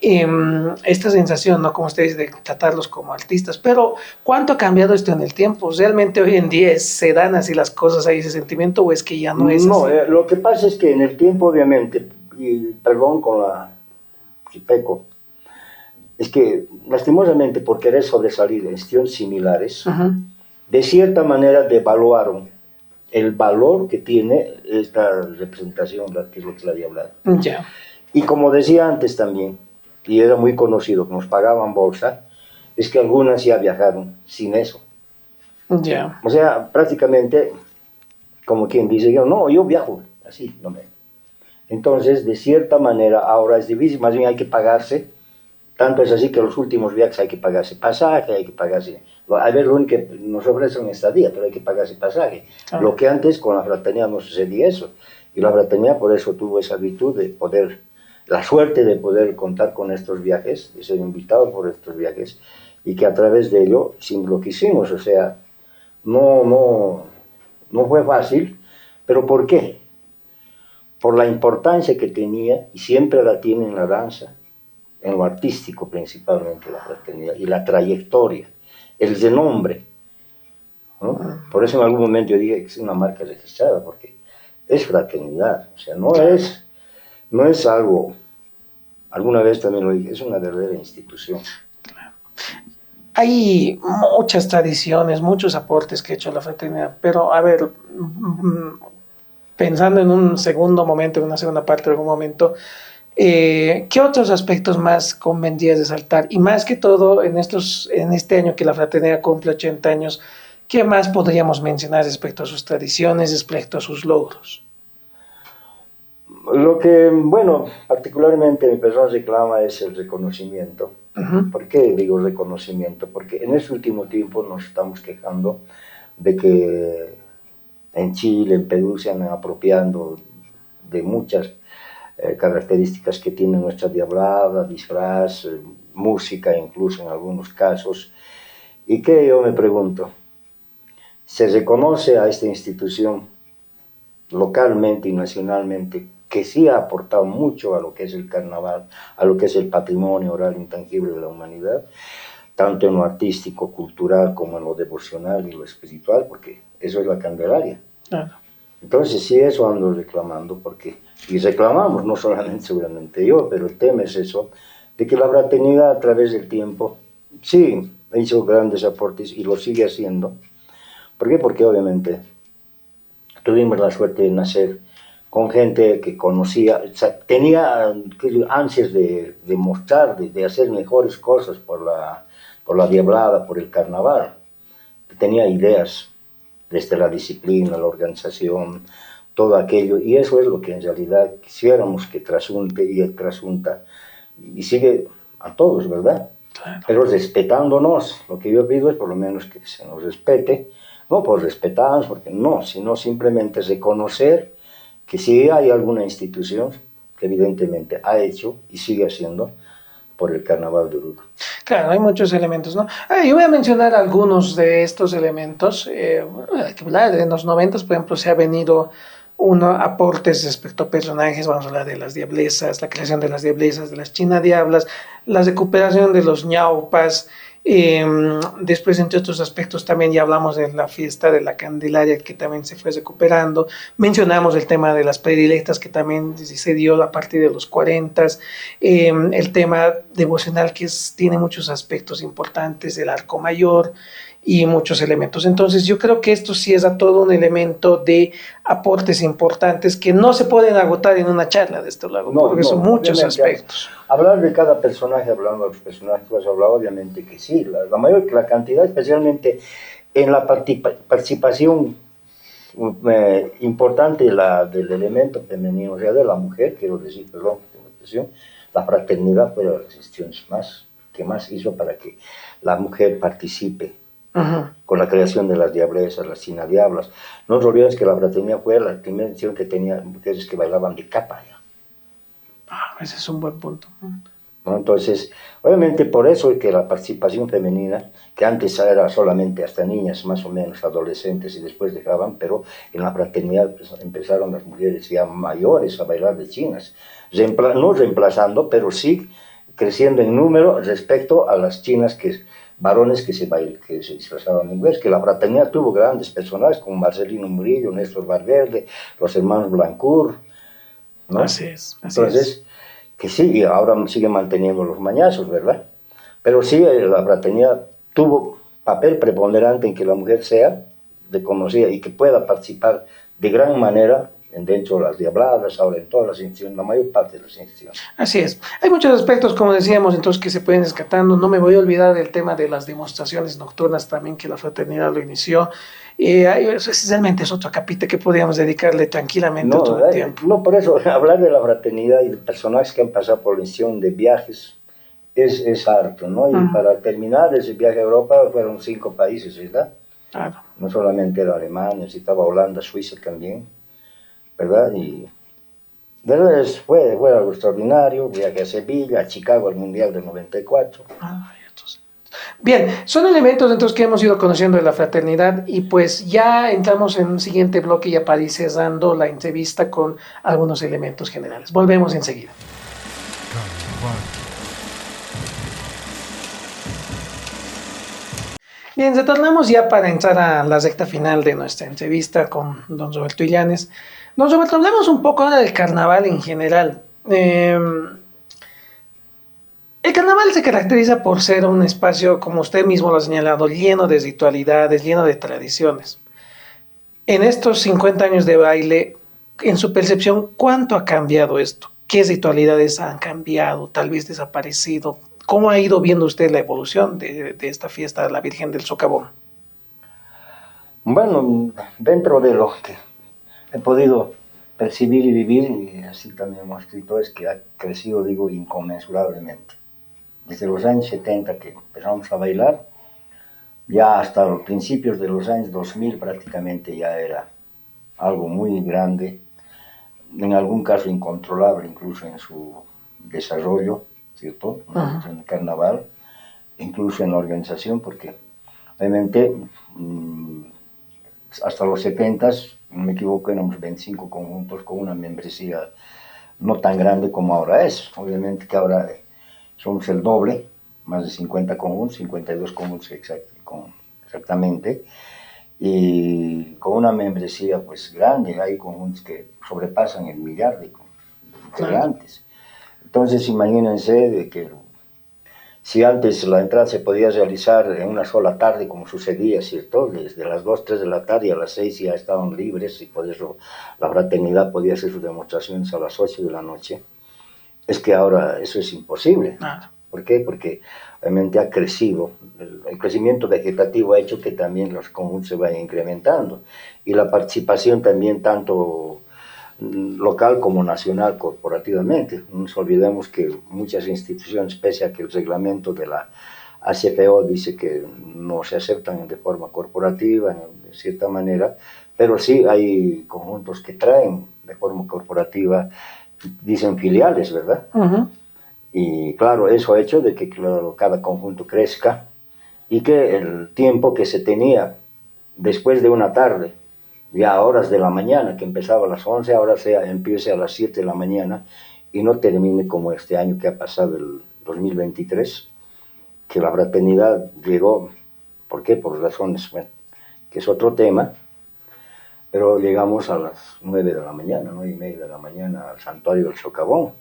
esta sensación, ¿no? Como ustedes, de tratarlos como artistas, pero ¿cuánto ha cambiado esto en el tiempo? ¿Realmente hoy en día se dan así las cosas, hay ese sentimiento, o es que ya no es No, así? lo que pasa es que en el tiempo, obviamente, y perdón con la si peco, es que lastimosamente por querer sobresalir en cuestiones similares, de cierta manera devaluaron el valor que tiene esta representación, que es lo que es la diablada. Ya. Y como decía antes también, y era muy conocido, que nos pagaban bolsa, es que algunas ya viajaron sin eso. Ya. O sea, prácticamente, como quien dice, yo viajo, así, no me... Entonces, de cierta manera, ahora es difícil, más bien hay que pagarse. Tanto es así que los últimos viajes hay que pagarse pasaje, hay que pagarse... A ver, lo único que nos ofrecen estadía, pero hay que pagarse pasaje. Ah. Lo que antes con la fraternidad no sucedía eso. Y la fraternidad por eso tuvo esa virtud de poder, la suerte de poder contar con estos viajes, de ser invitado por estos viajes, y que a través de ello, sin lo que hicimos, o sea, no fue fácil, pero ¿por qué? Por la importancia que tenía, y siempre la tiene en la danza, en lo artístico principalmente la fraternidad, y la trayectoria, el renombre ¿no? Por eso en algún momento yo dije que es una marca registrada, porque es fraternidad, o sea, no es algo, alguna vez también lo dije, es una verdadera institución. Hay muchas tradiciones, muchos aportes que ha hecho la fraternidad, pero a ver, pensando en un segundo momento, en una segunda parte de algún momento, ¿qué otros aspectos más convendría resaltar? Y más que todo, en este año que la fraternidad cumple 80 años, ¿qué más podríamos mencionar respecto a sus tradiciones, respecto a sus logros? Lo que, bueno, particularmente mi persona reclama es el reconocimiento. Ujú. ¿Por qué digo reconocimiento? Porque en este último tiempo nos estamos quejando de que en Chile, en Perú, se han apropiando de muchas características que tiene nuestra diablada, disfraz, música incluso en algunos casos. Y que yo me pregunto, ¿se reconoce a esta institución localmente y nacionalmente que sí ha aportado mucho a lo que es el carnaval, a lo que es el patrimonio oral intangible de la humanidad, tanto en lo artístico, cultural, como en lo devocional y lo espiritual, porque eso es la Candelaria? Claro. Entonces sí, eso ando reclamando, porque, y reclamamos, no solamente seguramente yo, pero el tema es eso, de que la fraternidad a través del tiempo, sí, hizo grandes aportes y lo sigue haciendo. ¿Por qué? Porque obviamente tuvimos la suerte de nacer con gente que conocía, o sea, tenía ansias de mostrar, de hacer mejores cosas por la diablada, por el carnaval. Tenía ideas desde la disciplina, la organización, todo aquello, y eso es lo que en realidad quisiéramos que trasunte y trasunta, y sigue a todos, ¿verdad? Claro. Pero respetándonos, lo que yo pido es por lo menos que se nos respete, no por respetarnos, porque no, sino simplemente reconocer que si hay alguna institución que evidentemente ha hecho y sigue haciendo por el Carnaval de Oruro. Claro, hay muchos elementos, ¿no? Yo voy a mencionar algunos de estos elementos. Hay que hablar de los 90, por ejemplo, se ha venido aportes respecto a personajes, vamos a hablar de las diablezas, la creación de las diablezas, de las China Diablas, la recuperación de los ñaupas. Después, entre otros aspectos, también ya hablamos de la fiesta de la Candelaria, que también se fue recuperando. Mencionamos el tema de las predilectas, que también se dio a partir de los 40. El tema devocional, que tiene muchos aspectos importantes, el arco mayor y muchos elementos. Entonces, yo creo que esto sí es a todo un elemento de aportes importantes que no se pueden agotar en una charla de este lado, No, porque son no, muchos obviamente, aspectos. hablar de cada personaje, hablando de los personajes que has hablado, obviamente que sí, la cantidad, especialmente en la participación importante del elemento femenino, o sea, de la mujer, quiero decir, perdón, la fraternidad fue de las instituciones que más hizo para que la mujer participe. Uh-huh. Con la creación de las diablesas, las chinadiablas. No nos olvidemos que la fraternidad fue la primera institución que tenía mujeres que bailaban de capa. Ese es un buen punto. ¿No? Entonces, obviamente por eso es que la participación femenina, que antes era solamente hasta niñas, más o menos, adolescentes, y después dejaban, pero en la fraternidad pues, empezaron las mujeres ya mayores a bailar de chinas, no reemplazando, pero sí creciendo en número respecto a las chinas varones que se disfrazaban en mujeres, que la fraternidad tuvo grandes personajes como Marcelino Murillo, Néstor Valverde, los hermanos Blancourt, ¿no? Así es. Entonces, que sí, y ahora sigue manteniendo los mañazos, ¿verdad? Pero sí, la fraternidad tuvo papel preponderante en que la mujer sea reconocida y que pueda participar de gran manera dentro de las diabladas, ahora en todas las instituciones, la mayor parte de las instituciones. Así es. Hay muchos aspectos, como decíamos, entonces que se pueden rescatando. No me voy a olvidar del tema de las demostraciones nocturnas también, que la fraternidad lo inició. Realmente es otro capítulo que podríamos dedicarle tranquilamente otro tiempo. No, por eso, hablar de la fraternidad y de personajes que han pasado por la institución de viajes es harto, ¿no? Y para terminar ese viaje a Europa fueron 5 países, ¿verdad? Claro. No solamente era Alemania, estaba Holanda, Suiza también, ¿verdad? Y de verdad fue algo extraordinario. Viaje a Sevilla, a Chicago, al Mundial del 94. Bien, son elementos entonces que hemos ido conociendo de la fraternidad, y pues ya entramos en un siguiente bloque ya para ir cerrando la entrevista con algunos elementos generales. Volvemos enseguida. Bien, retornamos ya para entrar a la recta final de nuestra entrevista con don Roberto Illanes. Don Roberto, hablemos un poco ahora del carnaval en general. El carnaval se caracteriza por ser un espacio, como usted mismo lo ha señalado, lleno de ritualidades, lleno de tradiciones. En estos 50 años de baile, en su percepción, ¿cuánto ha cambiado esto? ¿Qué ritualidades han cambiado, tal vez desaparecido? ¿Cómo ha ido viendo usted la evolución de esta fiesta de la Virgen del Socavón? Bueno, dentro de lo que he podido percibir y vivir, y así también hemos escrito, es que ha crecido, digo, inconmensurablemente. Desde los años 70 que empezamos a bailar, ya hasta los principios de los años 2000 prácticamente ya era algo muy grande, en algún caso incontrolable incluso en su desarrollo, ¿cierto? En el carnaval, incluso en la organización, porque obviamente hasta los 70, no me equivoco, éramos 25 conjuntos con una membresía no tan grande como ahora es. Obviamente que ahora somos el doble, más de 50 conjuntos, 52 conjuntos exactamente, y con una membresía pues grande. Hay conjuntos que sobrepasan el millar de integrantes. Entonces imagínense de que si antes la entrada se podía realizar en una sola tarde, como sucedía, ¿cierto? Desde las 2, 3 de la tarde a las 6 ya estaban libres, y por eso la fraternidad podía hacer sus demostraciones a las 8 de la noche. Es que ahora eso es imposible. ¿Por qué? Porque obviamente ha crecido. El crecimiento vegetativo ha hecho que también los conjuntos se vayan incrementando. Y la participación también tanto local como nacional corporativamente. No nos olvidemos que muchas instituciones, pese a que el reglamento de la ACPO dice que no se aceptan de forma corporativa, de cierta manera, pero sí hay conjuntos que traen de forma corporativa, dicen filiales, ¿verdad? Y claro, eso ha hecho de que cada conjunto crezca y que el tiempo que se tenía después de una tarde, ya a horas de la mañana, que empezaba a las 11, ahora empiece a las 7 de la mañana y no termine como este año que ha pasado, el 2023, que la fraternidad llegó. ¿Por qué? Por razones, bueno, que es otro tema, pero llegamos a las 9 de la mañana, 9:30 de la mañana al santuario del Socavón,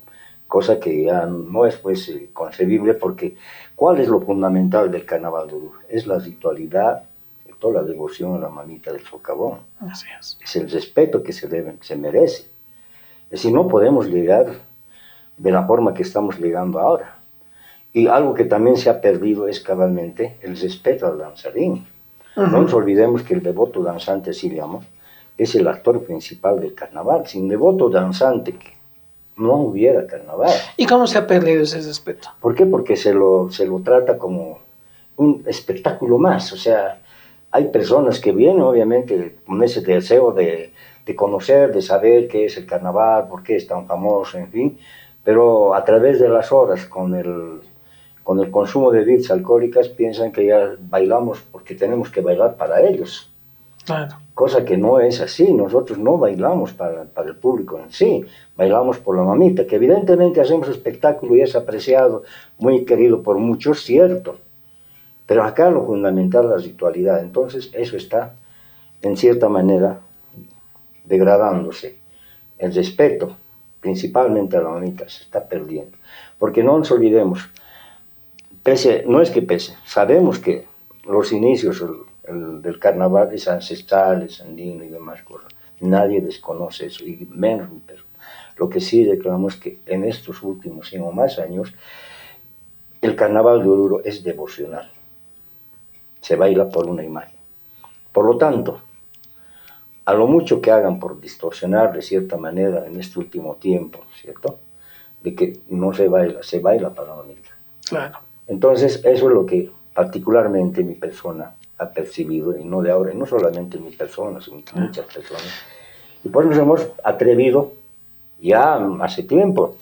cosa que ya no es pues concebible, porque ¿cuál es lo fundamental del carnaval de Oruro? Es la ritualidad, toda la devoción a la mamita del Socavón. Así es. Es el respeto que se merece. Es decir, no podemos llegar de la forma que estamos llegando ahora. Y algo que también se ha perdido es cabalmente el respeto al danzarín. No nos olvidemos que el devoto danzante, así llamo, es el actor principal del carnaval. Sin devoto danzante no hubiera carnaval. ¿Y cómo se ha perdido ese respeto? ¿Por qué? Porque se lo trata como un espectáculo más. O sea, hay personas que vienen obviamente con ese deseo de conocer, de saber qué es el carnaval, por qué es tan famoso, en fin, pero a través de las horas, con el consumo de bebidas alcohólicas, piensan que ya bailamos porque tenemos que bailar para ellos. Claro. Cosa que no es así. Nosotros no bailamos para el público en sí, bailamos por la mamita, que evidentemente hacemos espectáculo y es apreciado, muy querido por muchos, cierto, pero acá lo fundamental es la ritualidad. Entonces eso está en cierta manera degradándose. El respeto, principalmente a la mamita, se está perdiendo, porque no nos olvidemos, no es que pese, sabemos que los inicios del carnaval es ancestral, es andino y demás cosas. Nadie desconoce eso, y menos un perro. Lo que sí reclamamos es que en estos últimos 100 o más años, el carnaval de Oruro es devocional. Se baila por una imagen. Por lo tanto, a lo mucho que hagan por distorsionar de cierta manera en este último tiempo, ¿cierto? De que no se baila para la mamita. Claro. Entonces, eso es lo que particularmente mi persona ha percibido, y no de ahora, y no solamente mi persona, sino muchas personas. Y por eso nos hemos atrevido ya hace tiempo,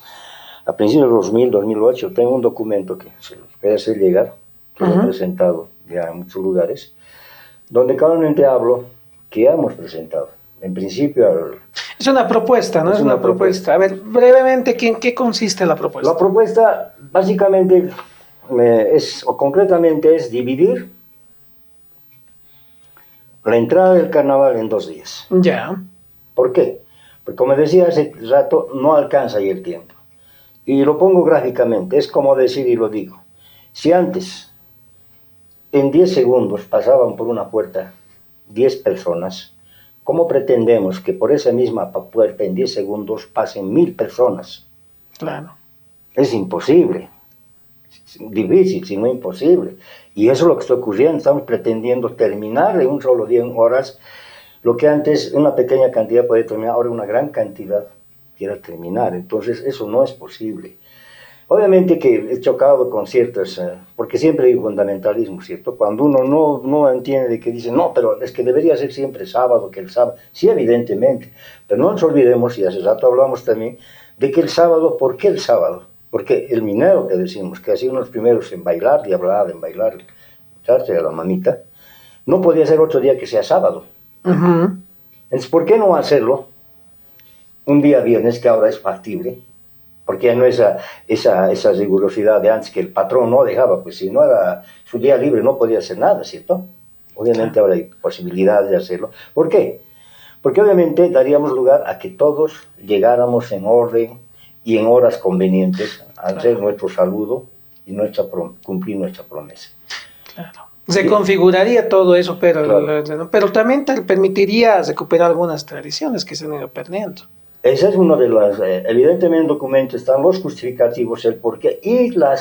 a principios de 2000, 2008, tengo un documento que se los voy a hacer llegar, que lo he presentado ya en muchos lugares, donde claramente hablo que ya hemos presentado. En principio... Es una propuesta, ¿no? Es una propuesta. A ver, brevemente, ¿en qué consiste la propuesta? La propuesta, básicamente, concretamente es dividir la entrada del carnaval en 2 días. Ya. ¿Por qué? Porque como decía hace rato, no alcanza ahí el tiempo. Y lo pongo gráficamente, es como decir y lo digo. Si antes, en 10 segundos, pasaban por una puerta 10 personas, ¿cómo pretendemos que por esa misma puerta en 10 segundos pasen 1000 personas? Claro. Es imposible. Difícil, si no imposible. Y eso es lo que está ocurriendo. Estamos pretendiendo terminar en un solo día, en horas, lo que antes una pequeña cantidad podía terminar, ahora una gran cantidad quiera terminar. Entonces, eso no es posible. Obviamente que he chocado con ciertas, porque siempre hay fundamentalismo, ¿cierto? Cuando uno no entiende de que dice, no, pero es que debería ser siempre sábado, que el sábado, sí, evidentemente, pero no nos olvidemos, y hace rato hablamos también, de que el sábado, ¿por qué el sábado? Porque el minero que decimos, que ha sido uno de los primeros en bailar, y hablaba en bailar, echarse a la mamita, no podía ser otro día que sea sábado. Entonces, ¿por qué no hacerlo un día viernes, que ahora es factible? Porque ya no es esa rigurosidad de antes que el patrón no dejaba, pues si no era su día libre no podía hacer nada, ¿cierto? Obviamente ahora hay posibilidades de hacerlo. ¿Por qué? Porque obviamente daríamos lugar a que todos llegáramos en orden y en horas convenientes a hacer nuestro saludo y cumplir nuestra promesa. Claro. Se configuraría todo eso, pero también te permitiría recuperar algunas tradiciones que se han ido perdiendo. Ese es uno de los, evidentemente en el documento están los justificativos, el porqué y lo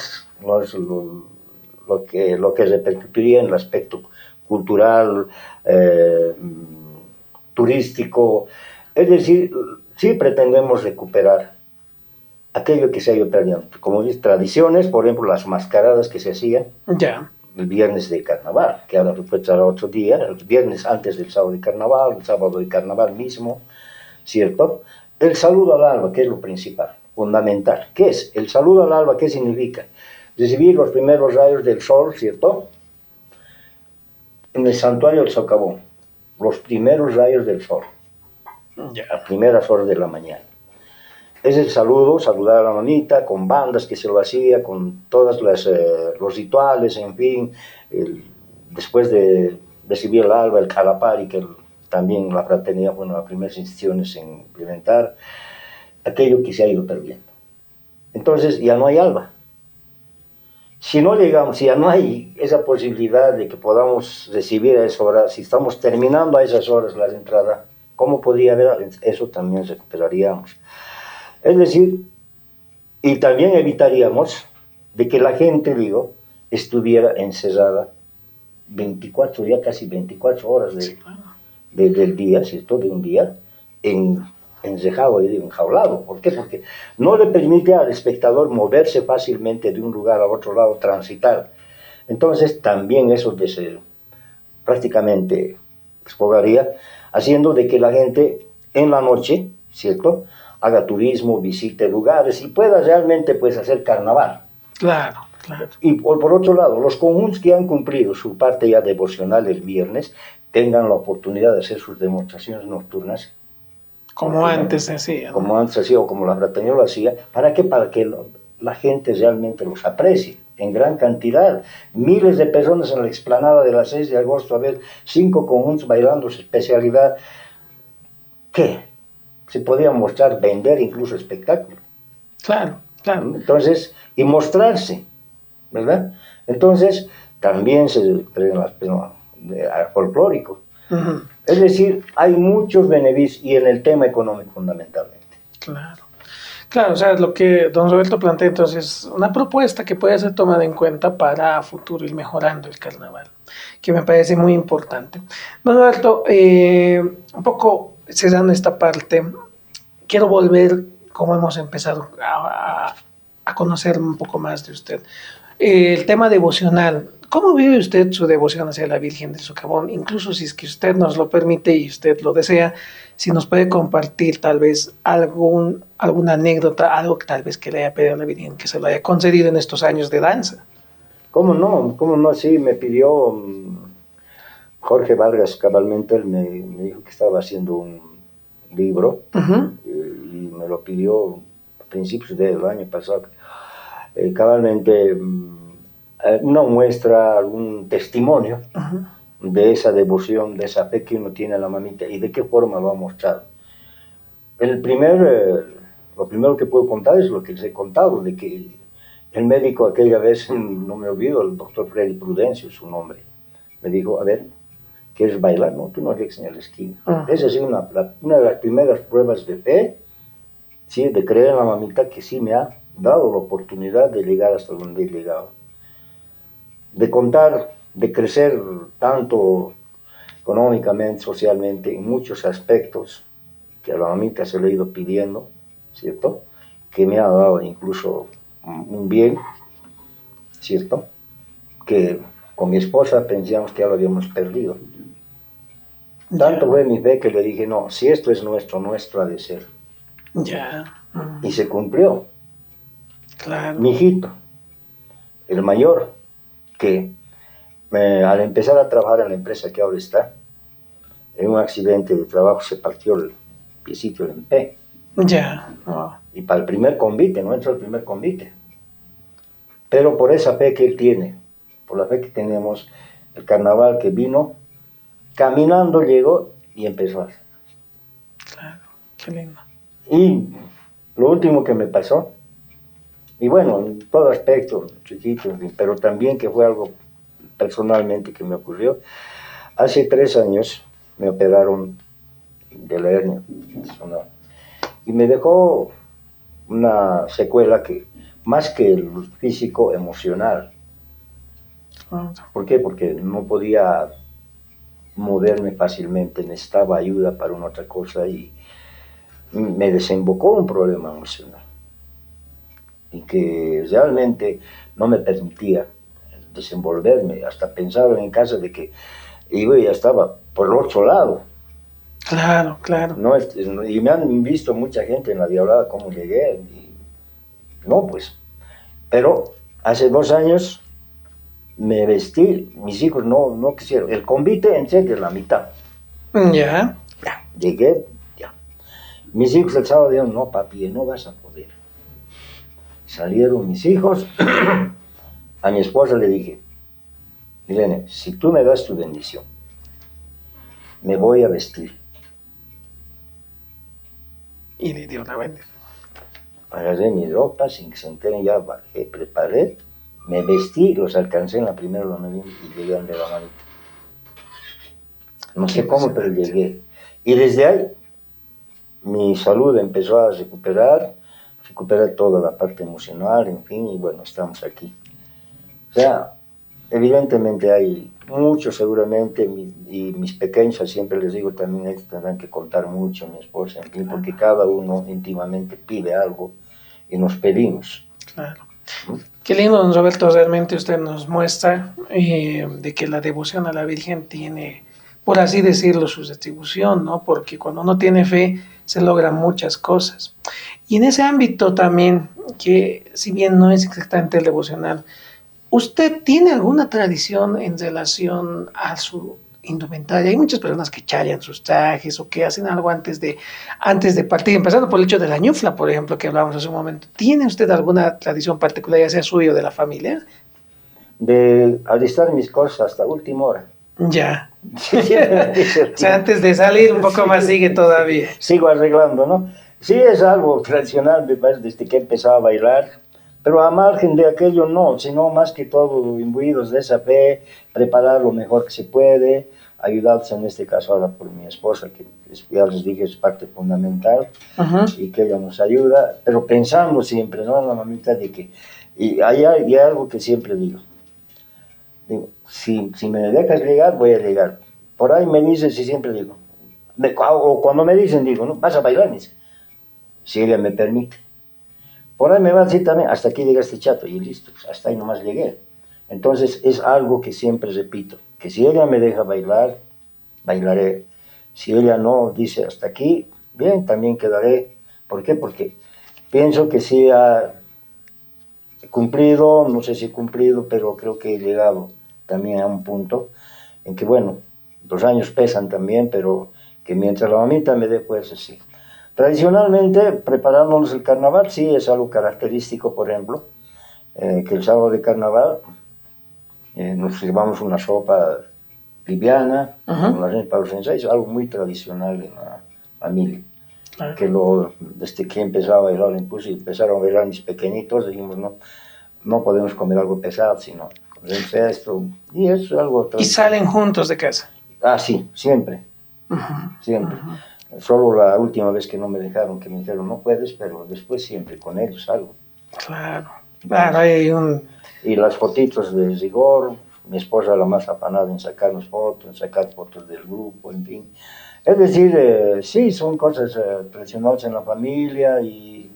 que repercutiría en el aspecto cultural, turístico. Es decir, sí pretendemos recuperar aquello que se ha ido perdiendo. Como dice, tradiciones, por ejemplo, las mascaradas que se hacían el viernes de carnaval, que ahora fue a otro día, el viernes antes del sábado de carnaval, el sábado de carnaval mismo, ¿cierto? El saludo al alba, que es lo principal, fundamental. ¿Qué es? El saludo al alba, ¿qué significa? Recibir los primeros rayos del sol, ¿cierto? En el santuario del socavón, los primeros rayos del sol, a primeras horas de la mañana. Es el saludo, saludar a la mamita, con bandas que se lo hacía, con todos los rituales, en fin, después de recibir el alba, el calapari, que también la fraternidad fue una de las primeras instituciones en implementar, aquello que se ha ido perdiendo. Entonces ya no hay alba. Si no llegamos, si ya no hay esa posibilidad de que podamos recibir a esa hora, si estamos terminando a esas horas la entrada, ¿cómo podría haber? Eso también recuperaríamos. Es decir, y también evitaríamos de que la gente, digo, estuviera encerrada 24, ya casi 24 horas del día, ¿cierto? De un día, encerrado y enjaulado. ¿Por qué? Porque no le permite al espectador moverse fácilmente de un lugar al otro lado, transitar. Entonces también eso prácticamente exploraría, haciendo de que la gente en la noche, ¿cierto?, haga turismo, visite lugares y pueda realmente pues hacer carnaval. Claro, claro. Y por otro lado, los conjuntos que han cumplido su parte ya devocional el viernes tengan la oportunidad de hacer sus demostraciones nocturnas. Como antes se hacía, ¿no? Como antes se hacía o como la fraternidad lo hacía. ¿Para qué? Para que la gente realmente los aprecie en gran cantidad. Miles de personas en la explanada de la 6 de agosto a ver 5 conjuntos bailando su especialidad. ¿Qué? Se podía mostrar, vender incluso espectáculo. Claro, claro. Entonces, y mostrarse, ¿verdad? Entonces, también se folclórico. Es decir, hay muchos beneficios y en el tema económico fundamentalmente. Claro. Claro, o sea, lo que don Roberto plantea entonces, una propuesta que puede ser tomada en cuenta para futuro ir mejorando el carnaval, que me parece muy importante. Don Roberto, un poco cerrando esta parte, quiero volver, como hemos empezado, a conocer un poco más de usted. El tema devocional, ¿cómo vive usted su devoción hacia la Virgen del Socavón? Incluso si es que usted nos lo permite y usted lo desea, si nos puede compartir tal vez alguna anécdota, algo que tal vez que le haya pedido a la Virgen, que se lo haya concedido en estos años de danza. ¿Cómo no? ¿Cómo no? Sí, me pidió Jorge Vargas, cabalmente, él me dijo que estaba haciendo un libro y me lo pidió a principios del año pasado. Cabalmente una muestra, algún testimonio de esa devoción, de esa fe que uno tiene a la mamita y de qué forma lo ha mostrado. Lo primero que puedo contar es lo que les he contado, de que el médico aquella vez, no me olvido, el doctor Freddy Prudencio, su nombre, me dijo, a ver, ¿quieres bailar? No, tú no llegues en la esquina. Esa ha sido una de las primeras pruebas de fe, ¿sí? De creer en la mamita, que sí me ha dado la oportunidad de llegar hasta donde he llegado. De contar, de crecer tanto económicamente, socialmente, en muchos aspectos que a la mamita se le ha ido pidiendo, ¿cierto? Que me ha dado incluso un bien, ¿cierto? Que con mi esposa pensamos que ya lo habíamos perdido. Tanto fue mi fe que le dije, no, si esto es nuestro, nuestro ha de ser. Ya. Y se cumplió. Claro. Mi hijito, el mayor, que al empezar a trabajar en la empresa que ahora está, en un accidente de trabajo se partió el piecito del pie. Ya. Y para el primer convite, no entró el primer convite. Pero por esa fe que él tiene, por la fe que tenemos, el carnaval que vino, caminando llegó y empezó a hacer. Claro, qué lindo. Y lo último que me pasó, y bueno, en todo aspecto, chiquito, pero también que fue algo personalmente que me ocurrió, hace 3 años me operaron de la hernia y me dejó una secuela que, más que el físico, emocional. ¿Por qué? Porque no podía moverme fácilmente, necesitaba ayuda para una otra cosa y me desembocó un problema emocional y que realmente no me permitía desenvolverme, hasta pensaba en casa de que iba y ya estaba por el otro lado. Claro, claro. No, y me han visto mucha gente en la diablada cómo llegué, y no, pues, pero hace 2 años me vestí, mis hijos no quisieron, el convite en serio, la mitad. Ya. Ya, llegué, ya. Mis hijos el sábado dijeron, no papi, no vas a poder. Salieron mis hijos, a mi esposa le dije, Irene, si tú me das tu bendición, me voy a vestir. Y le dio la bendición. Agarré mi ropa, sin que se enteren, ya bajé, preparé, me vestí, los alcancé en la primera luna y llegué de la manita. No sé cómo, pero llegué. Y desde ahí, mi salud empezó a recuperar toda la parte emocional, en fin, y bueno, estamos aquí. O sea, evidentemente hay muchos seguramente, y mis pequeños, siempre les digo también, ellos tendrán que contar mucho, mi esposa, en fin, porque cada uno íntimamente pide algo y nos pedimos. Claro. Qué lindo, don Roberto, realmente usted nos muestra de que la devoción a la Virgen tiene, por así decirlo, su retribución, ¿no? Porque cuando uno tiene fe se logran muchas cosas. Y en ese ámbito también, que si bien no es exactamente el devocional, ¿usted tiene alguna tradición en relación a su indumentaria? Hay muchas personas que chayan sus trajes o que hacen algo antes de partir, empezando por el hecho de la ñufla, por ejemplo, que hablábamos hace un momento. ¿Tiene usted alguna tradición particular, ya sea suya o de la familia? De alistar mis cosas hasta última hora. Ya. O sea, antes de salir un poco más sigue todavía. Sigo arreglando, ¿no? Sí, es algo tradicional, me parece, desde que empezaba a bailar, pero a margen de aquello no, sino más que todo imbuidos de esa fe, preparar lo mejor que se puede, ayudados en este caso ahora por mi esposa, que ya les dije es parte fundamental, y que ella nos ayuda, pero pensando siempre, ¿no? En la mamita de que, y hay algo que siempre digo, si me dejas llegar, voy a llegar. Por ahí me dicen, si siempre digo, o cuando me dicen, digo, ¿no? Vas a bailar, me dice, si ella me permite. Por ahí me va a decir también, hasta aquí llega este chato, y listo, hasta ahí nomás llegué. Entonces es algo que siempre repito, que si ella me deja bailar, bailaré. Si ella no dice hasta aquí, bien, también quedaré. ¿Por qué? Porque pienso que sí ha cumplido, no sé si he cumplido, pero creo que he llegado también a un punto en que, bueno, los años pesan también, pero que mientras la mamita me dé fuerza, sí. Tradicionalmente, preparándonos el carnaval, sí, es algo característico, por ejemplo, que el sábado de carnaval nos sirvamos una sopa liviana, Ajá. para los ensayos, algo muy tradicional en la familia. Claro. Que desde que empezaba a bailar el impulso y empezaron a bailar mis pequeñitos, dijimos, no podemos comer algo pesado, sino comeremos esto, y eso es algo Y tradicional. salen juntos de casa. Ah, sí, siempre, Ajá. siempre. Ajá. Solo la última vez que no me dejaron, que me dijeron, no puedes, pero después siempre con ellos algo. Claro. Claro, hay un... Y las fotitos de rigor, mi esposa la más afanada en sacarnos fotos, en sacar fotos del grupo, en fin. Es decir, sí, son cosas tradicionales en la familia y...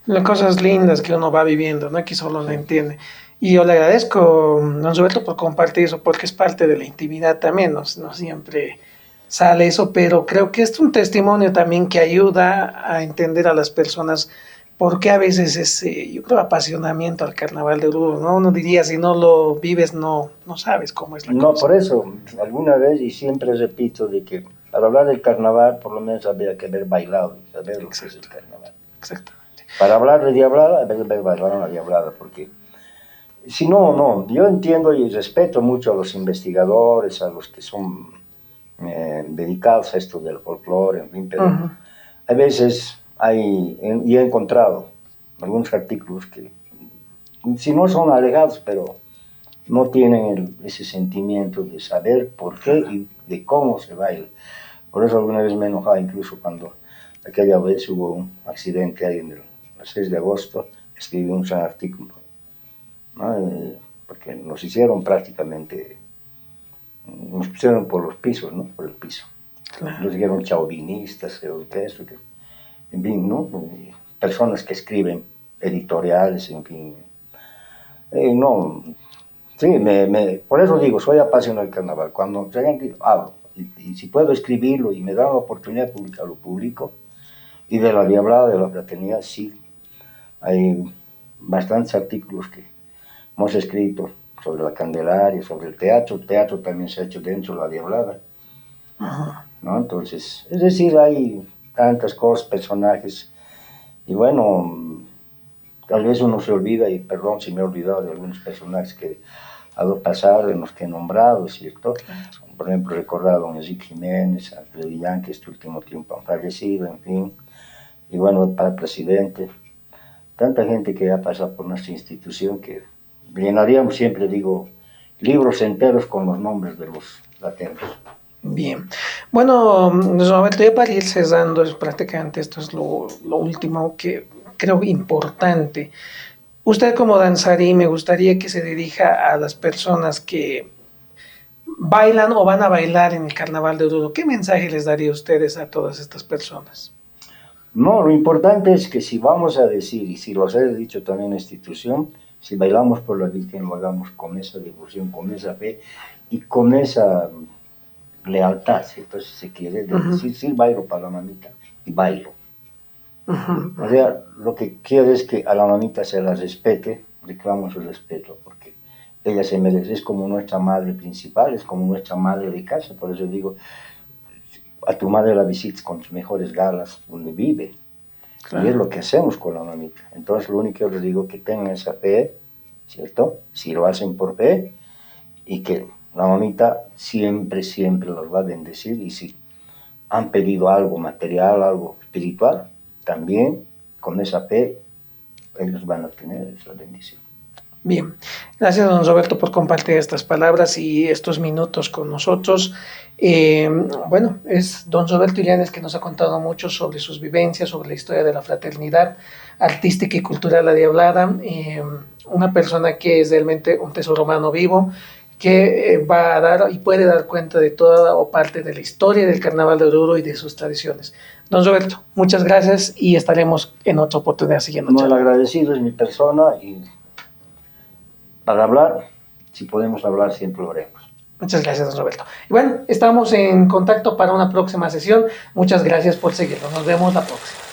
Las cosas lindas que uno va viviendo, ¿no? Que solo no Sí. entiende. Y yo le agradezco, don Roberto, por compartir eso, porque es parte de la intimidad también, no siempre sale eso, pero creo que es un testimonio también que ayuda a entender a las personas por qué a veces ese, yo creo, apasionamiento al carnaval de Oruro, ¿no? Uno diría, si no lo vives, no sabes cómo es la No, cosa. por eso, alguna vez y siempre repito de que para hablar del carnaval por lo menos habría que haber bailado, saber lo que es el carnaval. Exactamente. Para hablar de diablada, habría que haber bailado una diablada, porque si no, yo entiendo y respeto mucho a los investigadores, a los que son dedicados a esto del folclore, en fin, pero Uh-huh. a veces y he encontrado algunos artículos que, si no son alegados, pero no tienen ese sentimiento de saber por qué y de cómo se baila. Por eso alguna vez me enojaba incluso cuando aquella vez hubo un accidente ahí en el 6 de agosto, escribí un artículo, ¿no? Porque nos hicieron prácticamente, nos pusieron por los pisos, ¿no? Por el piso. Claro. Nos dijeron chauvinistas, que eso, que, en fin, ¿no? Personas que escriben editoriales, en fin. No, sí, por eso digo, soy apasionado del carnaval. Cuando hablo, y si puedo escribirlo y me dan la oportunidad de publicarlo, publico. Y de la diablada, de la fraternidad, sí, hay bastantes artículos que hemos escrito sobre la Candelaria, sobre el teatro también se ha hecho dentro de la diablada, ¿no? Entonces, es decir, hay tantas cosas, personajes, y bueno, tal vez uno se olvida, y perdón si me he olvidado de algunos personajes que ha dado pasar, en los que he nombrado, ¿cierto? Por ejemplo, recordado a Enrique Jiménez, a Freddy Yang, que este último tiempo han fallecido, en fin, y bueno, el presidente, tanta gente que ha pasado por nuestra institución que llenaríamos, siempre digo, libros enteros con los nombres de los laternos. Bien. Bueno, Roberto, ya para ir cerrando, prácticamente esto es lo último que creo importante. Usted como danzarín, me gustaría que se dirija a las personas que bailan o van a bailar en el Carnaval de Oruro. ¿Qué mensaje les daría a ustedes a todas estas personas? No, lo importante es que si vamos a decir, y si lo he dicho también en la institución, si bailamos por la Virgen, lo hagamos con esa devoción, con esa fe y con esa lealtad, ¿cierto? Si se quiere decir, sí bailo para la mamita y bailo. O sea, lo que quiero es que a la mamita se la respete, reclamo su respeto, porque ella se merece, es como nuestra madre principal, es como nuestra madre de casa, por eso digo, a tu madre la visitas con sus mejores galas, donde vive, claro. Y es lo que hacemos con la mamita. Entonces, lo único que yo les digo, que tengan esa fe, ¿cierto? Si lo hacen por fe, y que la mamita siempre los va a bendecir, y si han pedido algo material, algo espiritual, también con esa fe ellos van a tener esa bendición. Bien, gracias don Roberto por compartir estas palabras y estos minutos con nosotros. Bueno, es don Roberto Illanes que nos ha contado mucho sobre sus vivencias, sobre la historia de la fraternidad artística y cultural La Diablada, una persona que es realmente un tesoro humano vivo, que va a dar y puede dar cuenta de toda o parte de la historia del Carnaval de Oruro y de sus tradiciones. Don Roberto, muchas gracias y estaremos en otra oportunidad siguiendo. No, el agradecido es mi persona y para hablar, si podemos hablar, siempre lo haremos. Muchas gracias, don Roberto. Y bueno, estamos en contacto para una próxima sesión. Muchas gracias por seguirnos. Nos vemos la próxima.